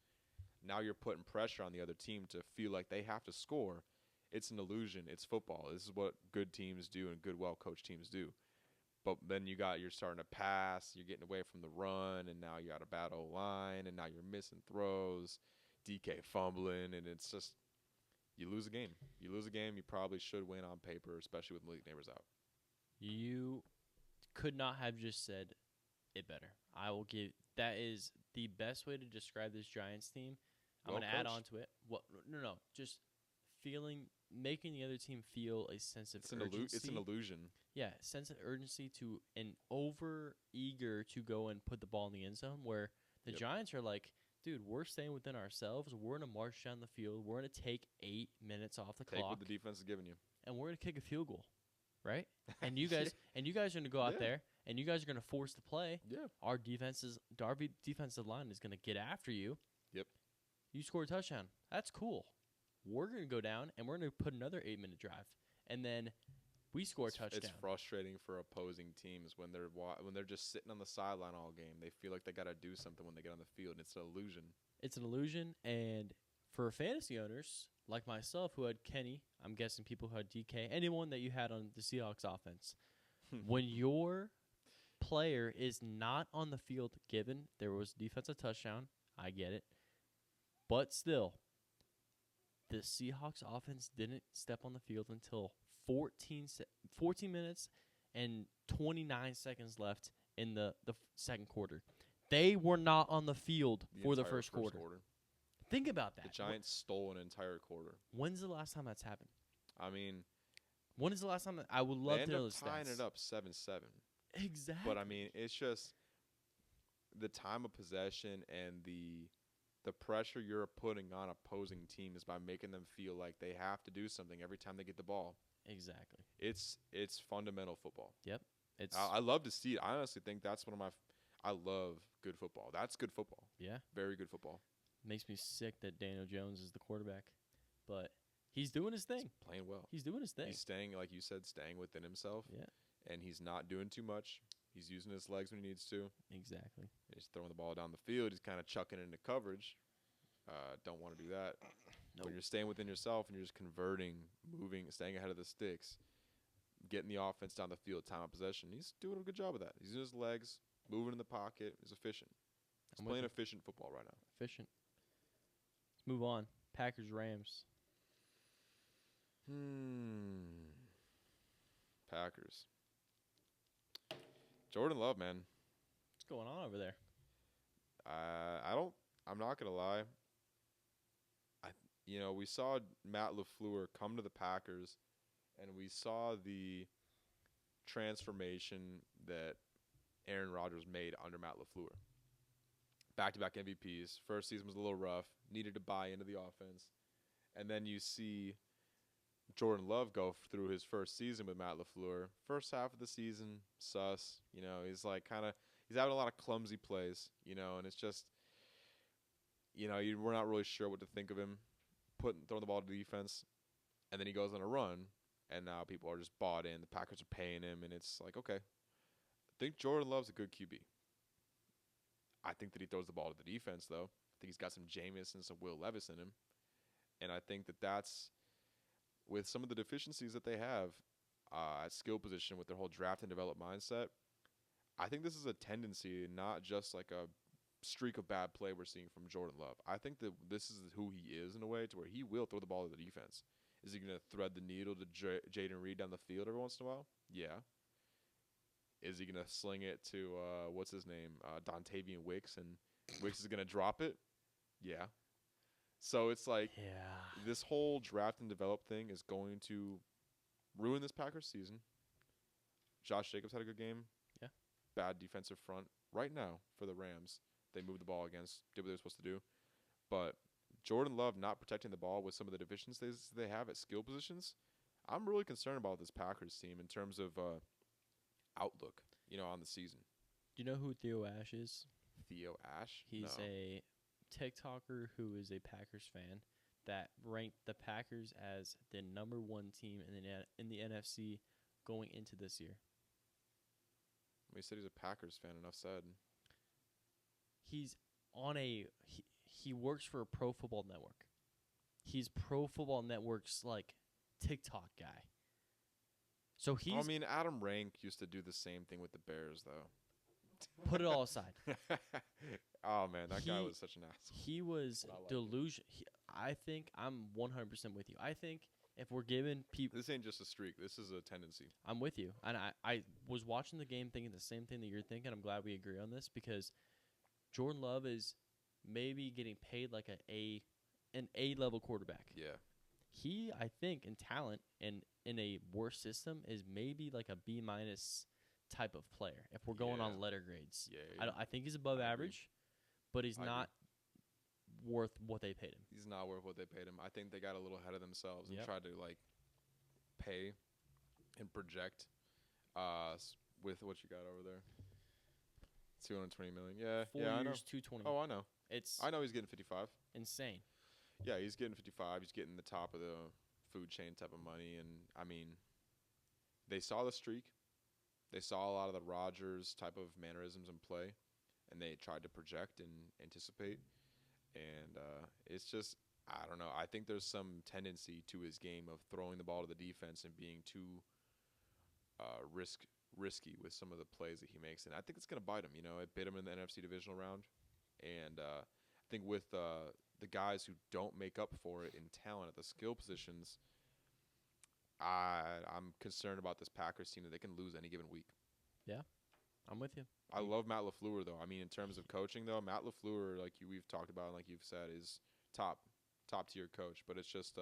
Now you're putting pressure on the other team to feel like they have to score. It's an illusion. It's football. This is what good teams do and good, well-coached teams do. But then you're starting to pass. You're getting away from the run, and now you got a bad O-line, and now you're missing throws, DK fumbling, and it's just you lose a game. You lose a game you probably should win on paper, especially with Malik Neighbors out. You could not have just said it better. I will give – that is the best way to describe this Giants team. I'm going to add on to it. No. Just making the other team feel a sense of urgency. It's an illusion. Yeah, sense of urgency and over-eager to go and put the ball in the end zone, where the Giants are like, dude, we're staying within ourselves. We're going to march down the field. We're going to take 8 minutes off the clock. Take what the defense is giving you. And we're going to kick a field goal, right? And you guys are going to go out there, and you guys are going to force the play. Yeah. Our defensive line is going to get after you. Yep. You score a touchdown. That's cool. We're going to go down, and we're going to put another 8-minute drive. And then we score a touchdown. It's frustrating for opposing teams when they're just sitting on the sideline all game. They feel like they got to do something when they get on the field. It's an illusion. It's an illusion, and for fantasy owners like myself who had Kenny, I'm guessing people who had DK, anyone that you had on the Seahawks offense, when your player is not on the field given, there was a defensive touchdown, I get it, but still, the Seahawks offense didn't step on the field until 14 minutes and 29 seconds left in the second quarter. They were not on the field for the first quarter. Think about that. The Giants stole an entire quarter. When's the last time that's happened? I mean, when is the last time I would love to know the stats. They end up tying it up 7-7. Exactly. But I mean, it's just the time of possession and the pressure you're putting on opposing teams by making them feel like they have to do something every time they get the ball. Exactly. It's fundamental football. Yep. I love to see it. I honestly think that's I love good football. That's good football. Yeah. Very good football. Makes me sick that Daniel Jones is the quarterback. But he's doing his thing. He's playing well. He's doing his thing. He's staying, like you said, staying within himself. Yeah. And he's not doing too much. He's using his legs when he needs to. Exactly. He's throwing the ball down the field. He's kind of chucking into coverage. Don't want to do that. Nope. When you're staying within yourself and you're just converting, moving, staying ahead of the sticks, getting the offense down the field, time of possession, he's doing a good job of that. He's using his legs, moving in the pocket. He's efficient. He's playing efficient football right now. Efficient. Let's move on. Packers-Rams. Packers. Jordan Love, man. What's going on over there? I'm not gonna lie. We saw Matt LaFleur come to the Packers, and we saw the transformation that Aaron Rodgers made under Matt LaFleur. Back-to-back MVPs. First season was a little rough. Needed to buy into the offense. And then you see Jordan Love go through his first season with Matt LaFleur. First half of the season, sus. He's like he's having a lot of clumsy plays, and it's just, we're not really sure what to think of him throwing the ball to defense. And then he goes on a run, and now people are just bought in. The Packers are paying him, and it's like, okay. I think Jordan Love's a good QB. I think that he throws the ball to the defense, though. I think he's got some Jameis and some Will Levis in him. And I think that that's, with some of the deficiencies that they have at skill position with their whole draft and develop mindset, I think this is a tendency, not just like a streak of bad play we're seeing from Jordan Love. I think that this is who he is in a way to where he will throw the ball to the defense. Is he going to thread the needle to Jaden Reed down the field every once in a while? Yeah. Is he going to sling it to, what's his name, Dontavian Wicks, and Wicks is going to drop it? Yeah. So it's like this whole draft and develop thing is going to ruin this Packers season. Josh Jacobs had a good game. Yeah. Bad defensive front right now for the Rams. They moved the ball against, did what they were supposed to do. But Jordan Love not protecting the ball with some of the deficiencies they have at skill positions, I'm really concerned about this Packers team in terms of outlook, on the season. Do you know who Theo Ash is? Theo Ash? He's a TikToker who is a Packers fan that ranked the Packers as the number 1 team in the NFC going into this year. He said he's a Packers fan, enough said. He's on he works for a Pro Football Network. He's Pro Football Network's TikTok guy. So Adam Rank used to do the same thing with the Bears, though. Put it all aside. Oh, man, that guy was such an asshole. He was delusional. I think I'm 100% with you. I think if we're giving people... This ain't just a streak. This is a tendency. I'm with you. And I was watching the game thinking the same thing that you're thinking. I'm glad we agree on this because Jordan Love is maybe getting paid like an A-level quarterback. Yeah. He, I think, in talent and in a worse system is maybe like a B-minus type of player if we're going on letter grades. Yeah. I think he's above average, but he's not worth what they paid him. He's not worth what they paid him. I think they got a little ahead of themselves and tried to pay and project with what you got over there. $220 million. Yeah. 4 years, $220. Oh, I know. I know he's getting 55. Insane. Yeah, he's getting 55. He's getting the top of the food chain type of money. And, they saw the streak. They saw a lot of the Rodgers type of mannerisms in play, and they tried to project and anticipate. And it's just, I don't know. I think there's some tendency to his game of throwing the ball to the defense and being too risky with some of the plays that he makes. And I think it's going to bite him. It bit him in the NFC divisional round. And I think with the guys who don't make up for it in talent at the skill positions, I'm concerned about this Packers team that they can lose any given week. Yeah, I'm with you. I love Matt LaFleur, though. In terms of coaching, though, Matt LaFleur, we've talked about and like you've said, is top-tier coach. But it's just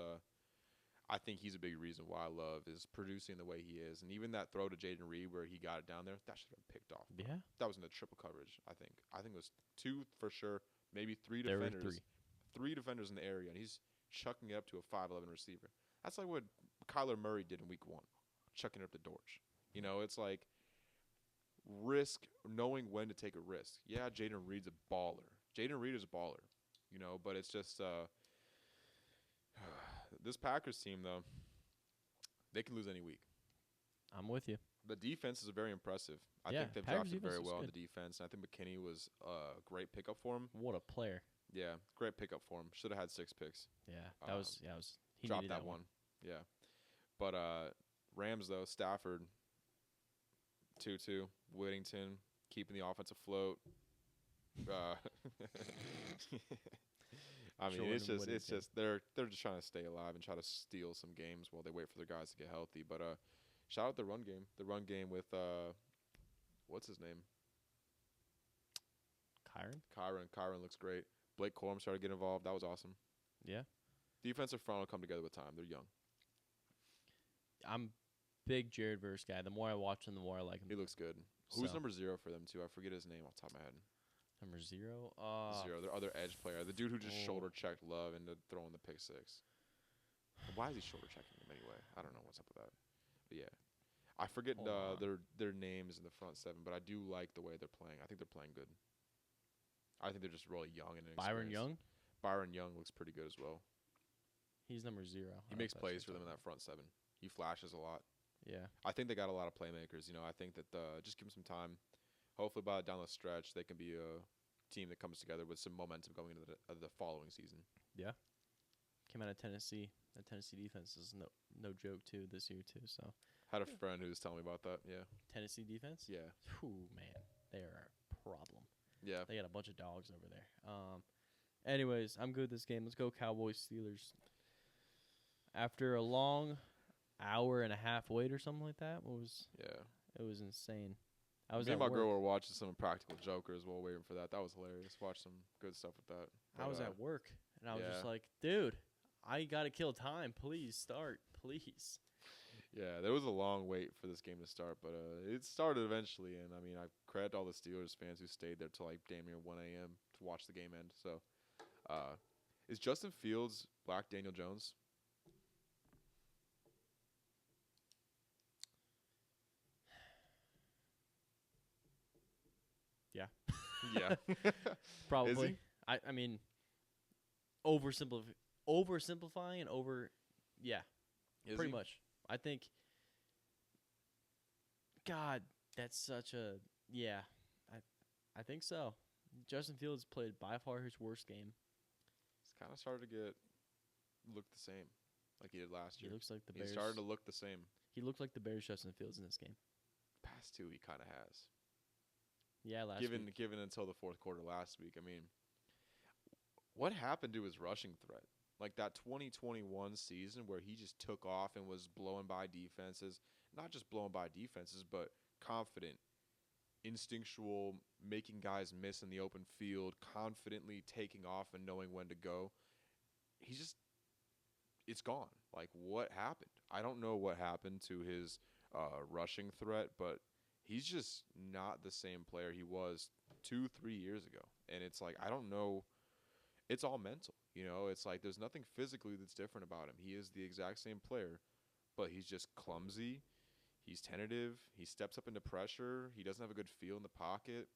I think he's a big reason why Love is producing the way he is. And even that throw to Jaden Reed where he got it down there, that should have been picked off. Yeah. That was in the triple coverage, I think. I think it was 2 for sure, maybe 3 defenders. There were 3 defenders in the area, and he's chucking it up to a 5'11" receiver. That's like what Kyler Murray did in week 1, chucking it up to Dortch. It's like risk, knowing when to take a risk. Yeah, Jaden Reed's a baller. Jaden Reed is a baller, but it's just this Packers team, though, they can lose any week. I'm with you. The defense is very impressive. I think they've drafted very well on the defense, and I think McKinney was a great pickup for him. What a player. Yeah, great pickup for him. Should have had 6 picks. Yeah, that was he dropped needed that one. Yeah. But Rams, though, Stafford, 2-2. Whittington, keeping the offense afloat. It's just they're just trying to stay alive and try to steal some games while they wait for their guys to get healthy. But shout out the run game. The run game with what's his name? Kyron looks great. Blake Corum started getting involved. That was awesome. Yeah. Defensive front will come together with time. They're young. I'm big Jared Verse guy. The more I watch him, the more I like him. He looks good. Who's number 0 for them, too? I forget his name off the top of my head. Number 0? 0. Their other edge player. The dude who just shoulder-checked Love into throwing the pick 6. Why is he shoulder-checking him anyway? I don't know what's up with that. But, yeah. I forget their names in the front 7, but I do like the way they're playing. I think they're playing good. I think they're just really young and inexperienced. Byron Young looks pretty good as well. He's number 0. He makes plays for them in that front 7. He flashes a lot. Yeah. I think they got a lot of playmakers. I think that just give them some time. Hopefully by down the stretch, they can be a team that comes together with some momentum going into the following season. Yeah. Came out of Tennessee. The Tennessee defense is no joke, too, this year, too. So had a friend who was telling me about that. Yeah. Tennessee defense? Yeah. Ooh, man. They are a problem. Yeah. They got a bunch of dogs over there. Anyways, I'm good with this game. Let's go Cowboys Steelers. After a long hour and a half wait or something like that, it was insane. I was Me and at my work. girl were watching some Practical Jokers while waiting for that. That was hilarious. Watched some good stuff with that. I was But, at work, and I was just yeah. like, dude, I got to kill time. Please start. Please. Yeah, there was a long wait for this game to start, but it started eventually. And, I mean, I credit all the Steelers fans who stayed there till, like, damn near 1 a.m. to watch the game end. So, is Justin Fields Black Daniel Jones? Yeah. Yeah. Probably. Is he? I mean, oversimplifying and yeah, Is pretty he? much. I think, God, that's such a, yeah, I think so. Justin Fields played by far his worst game. He's kind of started to look the same like he did last He year. looks like the He Bears. started to look the same. He looked like the Bears Justin Fields in this game. Past two, he kind of has. Yeah, last Given week. given until the fourth quarter last week. I mean, what happened to his rushing threat? Like that 2021 season where he just took off and was blowing by defenses. Not just blowing by defenses, but confident, instinctual, making guys miss in the open field, confidently taking off and knowing when to go. It's gone. Like, what happened? I don't know what happened to his rushing threat, but he's just not the same player he was 2-3 years ago. And it's like, I don't know. It's all mental. You know, it's like there's nothing physically that's different about him. He is the exact same player, but he's just clumsy. He's tentative. He steps up into pressure. He doesn't have a good feel in the pocket.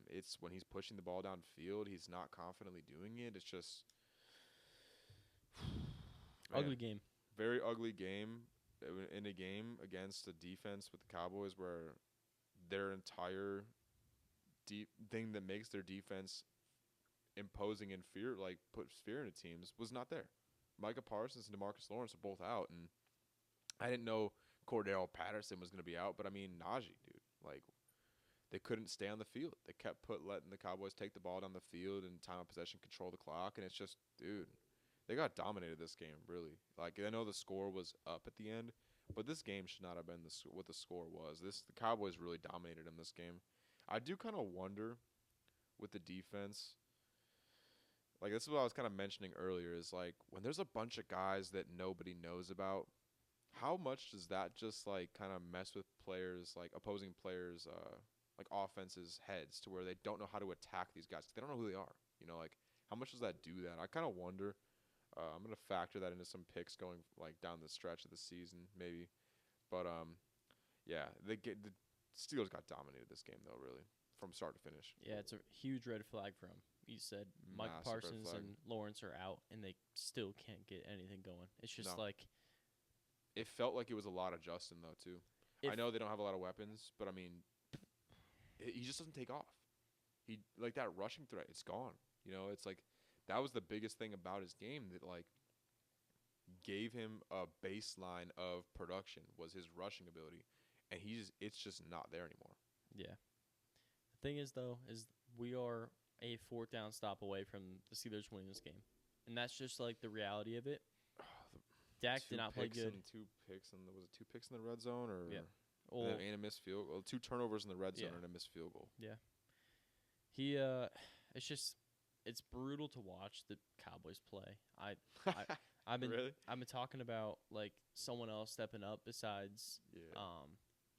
It's when he's pushing the ball downfield, he's not confidently doing it. It's just Ugly game. Very ugly game. In a game against a defense with the Cowboys where their entire deep thing that makes their defense imposing and fear, like puts fear into teams, was not there. Micah Parsons and DeMarcus Lawrence are both out, and I didn't know Cordell Patterson was going to be out, but I mean Najee, dude, like they couldn't stay on the field. They kept letting the Cowboys take the ball down the field and time of possession control the clock, and it's just, dude, they got dominated this game, really. Like, I know the score was up at the end, but this game should not have been what the score was. The Cowboys really dominated in this game. I do kind of wonder with the defense. Like, this is what I was kind of mentioning earlier, is like when there's a bunch of guys that nobody knows about, how much does that just like kind of mess with players, like opposing players, like offenses' heads to where they don't know how to attack these guys? They don't know who they are. You know, like how much does that do that? I kind of wonder. I'm gonna factor that into some picks going like down the stretch of the season, maybe. But yeah, the Steelers got dominated this game though, really, from start to finish. Yeah, it's a huge red flag for him. You said Mike Massive red Parsons flag. and Lawrence are out, and they still can't get anything going. It's just No. like It felt like it was a lot of Justin though too. I know they don't have a lot of weapons, but I mean, he just doesn't take off. He like that rushing threat. It's gone. You know, it's like that was the biggest thing about his game that like gave him a baseline of production was his rushing ability, and it's just not there anymore. Yeah. The thing is, though, is we are a fourth down stop away from the Steelers winning this game. And that's just, like, the reality of it. Dak did not play good. Was it 2 picks in the red zone or Yeah. and a missed field goal? 2 turnovers in the red zone and a missed field goal. Yeah. It's brutal to watch the Cowboys play. I've been Really? I've been talking about like someone else stepping up besides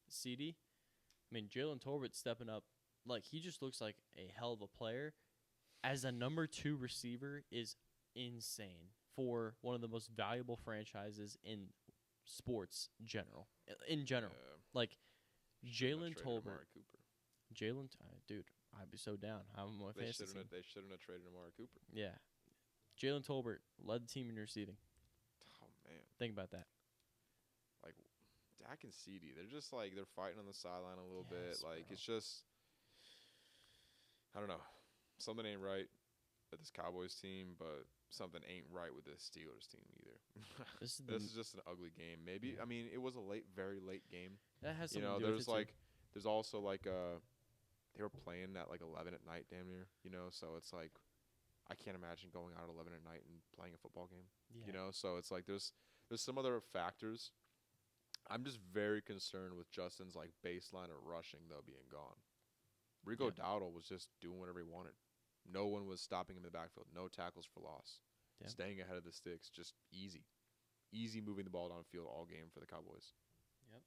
CD. I mean, Jalen Tolbert stepping up, like he just looks like a hell of a player. As a number 2 receiver is insane for one of the most valuable franchises in sports in general. Like Jalen Tolbert, dude, I'd be so down. I'm on my fantasy team. They shouldn't have traded Amari Cooper. Yeah, Jalen Tolbert led the team in receiving. Oh man, Think about that. like Dak and CD, they're just like they're fighting on the sideline a little bit. Yes, Like bro. it's just, I don't know, something ain't right with this Cowboys team, but something ain't right with this Steelers team either. This is This is just an ugly game. Maybe I mean it was a very late game. that has You something know, to do with it too. there's also like they were playing at like 11 at night, damn near. So it's like I can't imagine going out at 11 at night and playing a football game. Yeah. So it's like there's some other factors. I'm just very concerned with Justin's like baseline of rushing though being gone. Rico Dowdle was just doing whatever he wanted. No one was stopping him in the backfield. No tackles for loss. Yeah. Staying ahead of the sticks, just easy moving the ball downfield all game for the Cowboys. Yep.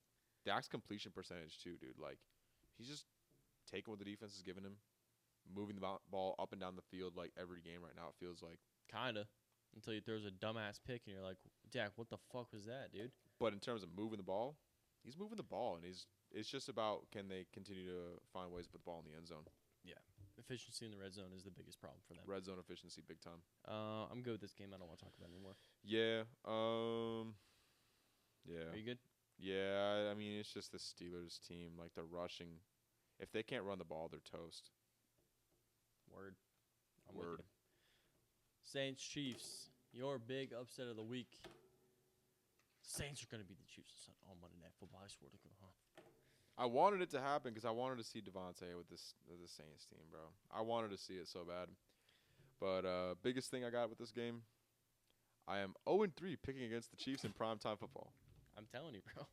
Dak's completion percentage too, dude. Like he's just taking what the defense is giving him, moving the ball up and down the field like every game right now. It feels like Kinda. Until he throws a dumbass pick and you're like, Dak, what the fuck was that, dude? But in terms of moving the ball, he's moving the ball, and it's just about can they continue to find ways to put the ball in the end zone. Yeah. Efficiency in the red zone is the biggest problem for them. Red zone efficiency, big time. I'm good with this game. I don't want to talk about it anymore. Yeah. Yeah. Are you good? Yeah. I mean, it's just the Steelers team. Like the rushing, if they can't run the ball, they're toast. Word. I'm Word. with you. Saints Chiefs. Your big upset of the week. Saints are going to beat the Chiefs on Monday Night Football. I swear to God. I wanted it to happen because I wanted to see Devontae with the Saints team, bro. I wanted to see it so bad. But biggest thing I got with this game, I am 0-3 picking against the Chiefs in primetime football. I'm telling you, bro.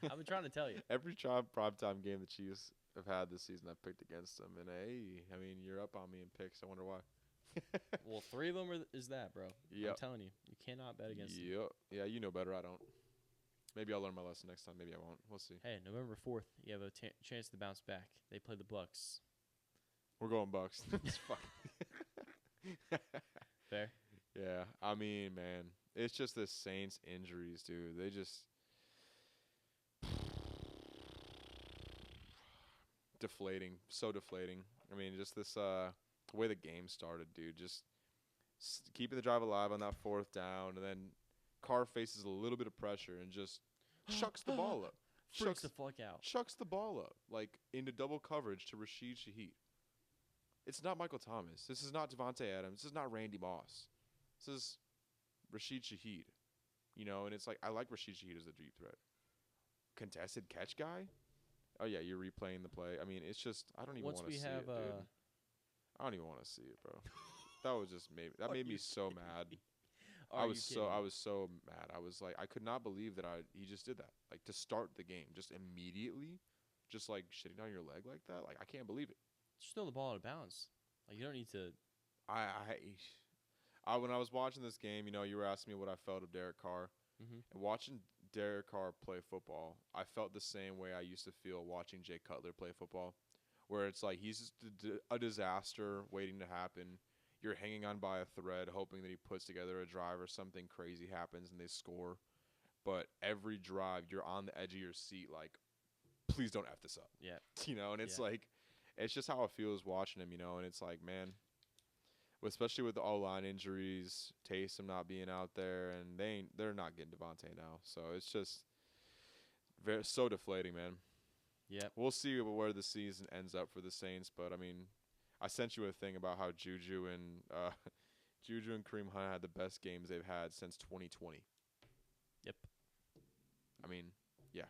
I've been trying to tell you. Every primetime game the Chiefs have had this season, I've picked against them. And, hey, I mean, you're up on me in picks. I wonder why. Well, 3 of them is that, bro. Yep. I'm telling you. You cannot bet against them. Yep. Yeah, you know better. I don't. Maybe I'll learn my lesson next time. Maybe I won't. We'll see. Hey, November 4th, you have a chance to bounce back. They play the Bucs. We're going Bucs. Fair? Yeah. I mean, man, it's just the Saints injuries, dude. They just deflating. So deflating. I mean, just this the way the game started, dude. Just keeping the drive alive on that 4th down, and then Carr faces a little bit of pressure and just chucks the ball up. Freaks the fuck out. Chucks the ball up, like, into double coverage to Rashid Shaheed. It's not Michael Thomas. This is not Devontae Adams. This is not Randy Moss. This is Rashid Shaheed. And it's like, I like Rashid Shaheed as a deep threat. Contested catch guy? Oh, yeah, you're replaying the play. I mean, it's just, I don't even want to see it, dude. I don't even want to see it, bro. That made me so mad. I was so mad. I was like, I could not believe that he just did that. Like, to start the game, just immediately, just like shitting down your leg like that. Like, I can't believe it. Just throw the ball out of bounds. Like, you don't need to. When I was watching this game, you were asking me what I felt of Derek Carr. Mm-hmm. And watching Derek Carr play football, I felt the same way I used to feel watching Jay Cutler play football, where it's like he's just a disaster waiting to happen. You're hanging on by a thread, hoping that he puts together a drive or something crazy happens and they score. But every drive, you're on the edge of your seat, like, please don't F this up. Yeah. And it's like, it's just how it feels watching him, and it's like, man, especially with the O-line injuries, Taysom not being out there, and they're not getting Devontae now. So it's just so deflating, man. Yeah. We'll see where the season ends up for the Saints, but I mean, I sent you a thing about how Juju and Kareem Hunt had the best games they've had since 2020. Yep. I mean, yeah.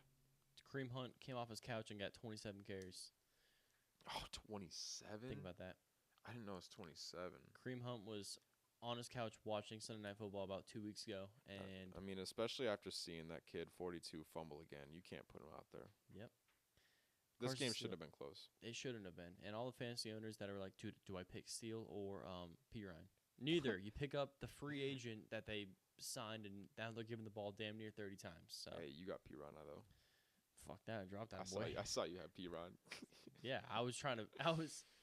Kareem Hunt came off his couch and got 27 carries. Oh, 27? Think about that. I didn't know it was 27. Kareem Hunt was on his couch watching Sunday Night Football about 2 weeks ago. And I mean, especially after seeing that kid 42 fumble again, you can't put him out there. Yep. This game should have been close. It shouldn't have been. And all the fantasy owners that are like, dude, do I pick Steele or P. Ryan? Neither. You pick up the free agent that they signed, and now they're giving the ball damn near 30 times. So. Hey, you got P. Ryan, though. Fuck that. I dropped that boy. I saw you have P. Ryan. Yeah,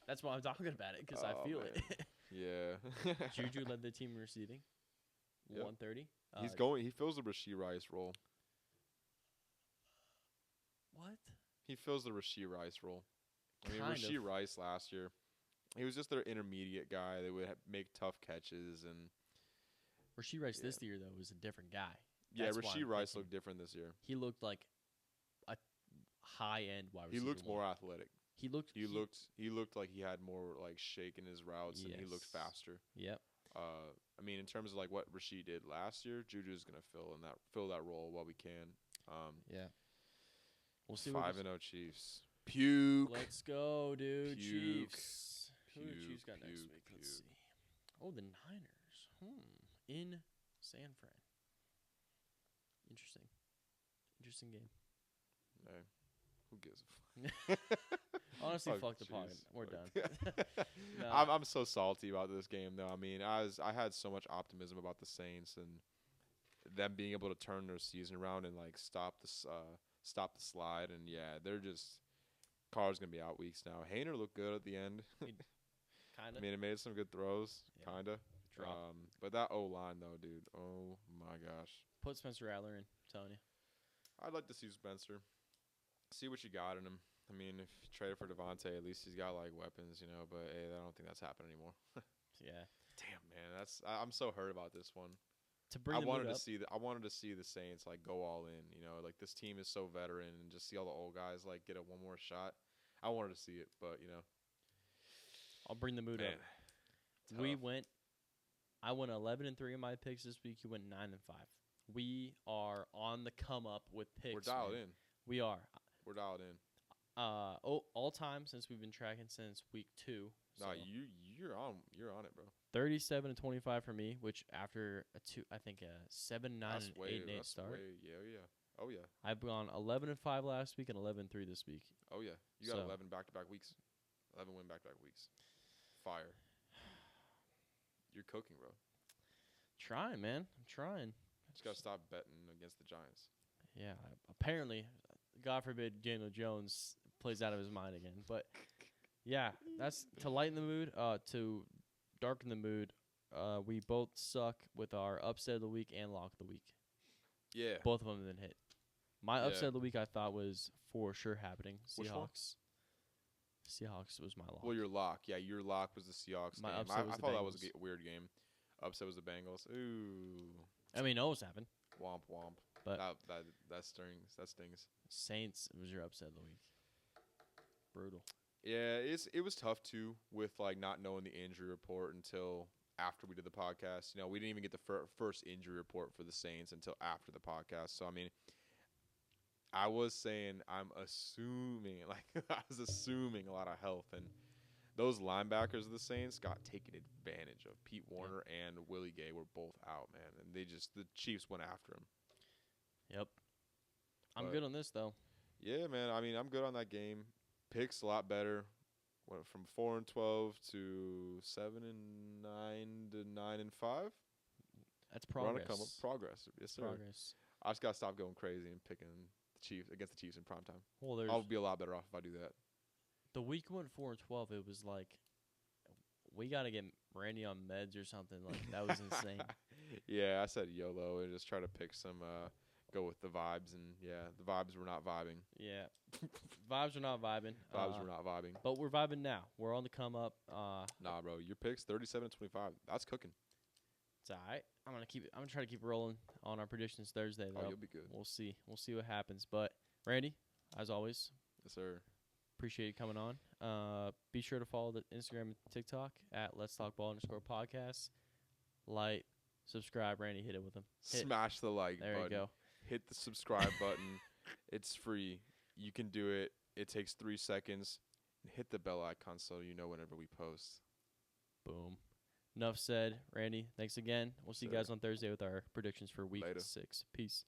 that's why I'm talking about it, because I feel man. it. Yeah. Juju led the team in receiving. Yep. 130. He fills the Rashee Rice role. What? He fills the Rashee Rice role. I mean, Rashee Rice last year, he was just their intermediate guy. They would make tough catches. And Rashee Rice this year, though, was a different guy. That's Rashee Rice looked different this year. He looked like a high-end wide receiver. He looked more athletic. He looked like he had more like shake in his routes, and he looked faster. Yep. I mean, in terms of like what Rashee did last year, Juju's gonna fill that role while we can. Yeah. We'll see. 5-0 Chiefs. Puke. Let's go, dude. Puke. Chiefs. Who do the Chiefs got next week? Let's see. Oh, the Niners. In San Fran. Interesting game. Hey, who gives a fuck? Honestly, Oh, fuck the jeez. pocket. We're Fuck. done. No. I'm so salty about this game though. I mean, I had so much optimism about the Saints and them being able to turn their season around and like stop the slide. And yeah, they're just Carr's gonna be out weeks now. Hayner looked good at the end. Kinda. I mean, it made some good throws, Yeah. kinda. Drop. But that O line though, dude. Oh my gosh. Put Spencer Rattler in. I'm telling you. I'd like to see Spencer. See what you got in him. I mean, if you trade for Devontae, at least he's got like weapons, you know. But hey, I don't think that's happening anymore. Yeah. Damn, man, I'm so hurt about this one. To bring I the wanted mood to up, I wanted to see the Saints like go all in, you know. Like this team is so veteran, and just see all the old guys like get one more shot. I wanted to see it, but you know, I'll bring the mood man, up. I went 11-3 in my picks this week. You went 9-5. We are on the come up with picks. we're dialed man. in. We are. We're dialed in. All time since we've been tracking since week 2. No, So you're on it, bro. 37-25 for me, which after a 7-9 That's and way 8-8 that's start. yeah. Oh yeah. I've gone 11-5 last week and 11-3 this week. Oh yeah. You got So- 11 back-to-back weeks. 11 win back-to-back weeks. Fire. You're cooking, bro. Trying, man. I'm trying. Just gotta stop betting against the Giants. Yeah. Apparently, God forbid, Daniel Jones plays out of his mind again. But yeah, that's to lighten the mood. To darken the mood. We both suck with our upset of the week and lock of the week. Yeah. Both of them have been hit. My Yeah. upset of the week I thought was for sure happening. Which one? Seahawks was my lock. Well, your lock. Yeah, your lock was the Seahawks My game. upset was I the thought that was Bengals. a weird game. Upset was the Bengals. Ooh. I mean, it almost happened. Womp womp. But that stings. That stings. Saints was your upset of the week. Brutal. Yeah, it was tough too with like not knowing the injury report until after we did the podcast. You know, we didn't even get the first injury report for the Saints until after the podcast. So I mean, I was saying I'm assuming I was assuming a lot of health, and those linebackers of the Saints got taken advantage of. Pete Warner and Willie Gay were both out, man, and the Chiefs went after him. Yep. I'm But- good on this though. Yeah, man. I mean, I'm good on that game. Picks a lot better. Went from 4-12 to 7-9 to 9-5. That's We're on progress. a come up. Progress. Yes, sir. Progress. I just gotta stop going crazy and picking the Chiefs against the Chiefs in primetime. Well, there's I'll be a lot better off if I do that. the week went 4-12. It was like we got to get Randy on meds or something. Like that was insane. Yeah, I said YOLO and just try to pick some. Go with the vibes, and yeah, the vibes were not vibing. Yeah. Vibes are not vibing. Vibes were not vibing. But we're vibing now. We're on the come up. Nah, bro, your picks 37-25. That's cooking. It's all right. I'm gonna try to keep rolling on our predictions Thursday though. Oh, you'll be good. We'll see. We'll see what happens. But Randy, as always, Yes, sir. appreciate you coming on. Be sure to follow the Instagram and TikTok at Let's Talk Ball _podcast. Like, subscribe. Randy, hit it with him. Smash the like There button. you go. Hit the subscribe button. It's free. You can do it. It takes 3 seconds. And hit the bell icon so you know whenever we post. Boom. Enough said. Randy, thanks again. We'll see you Sir. guys on Thursday with our predictions for week Later. 6. Peace.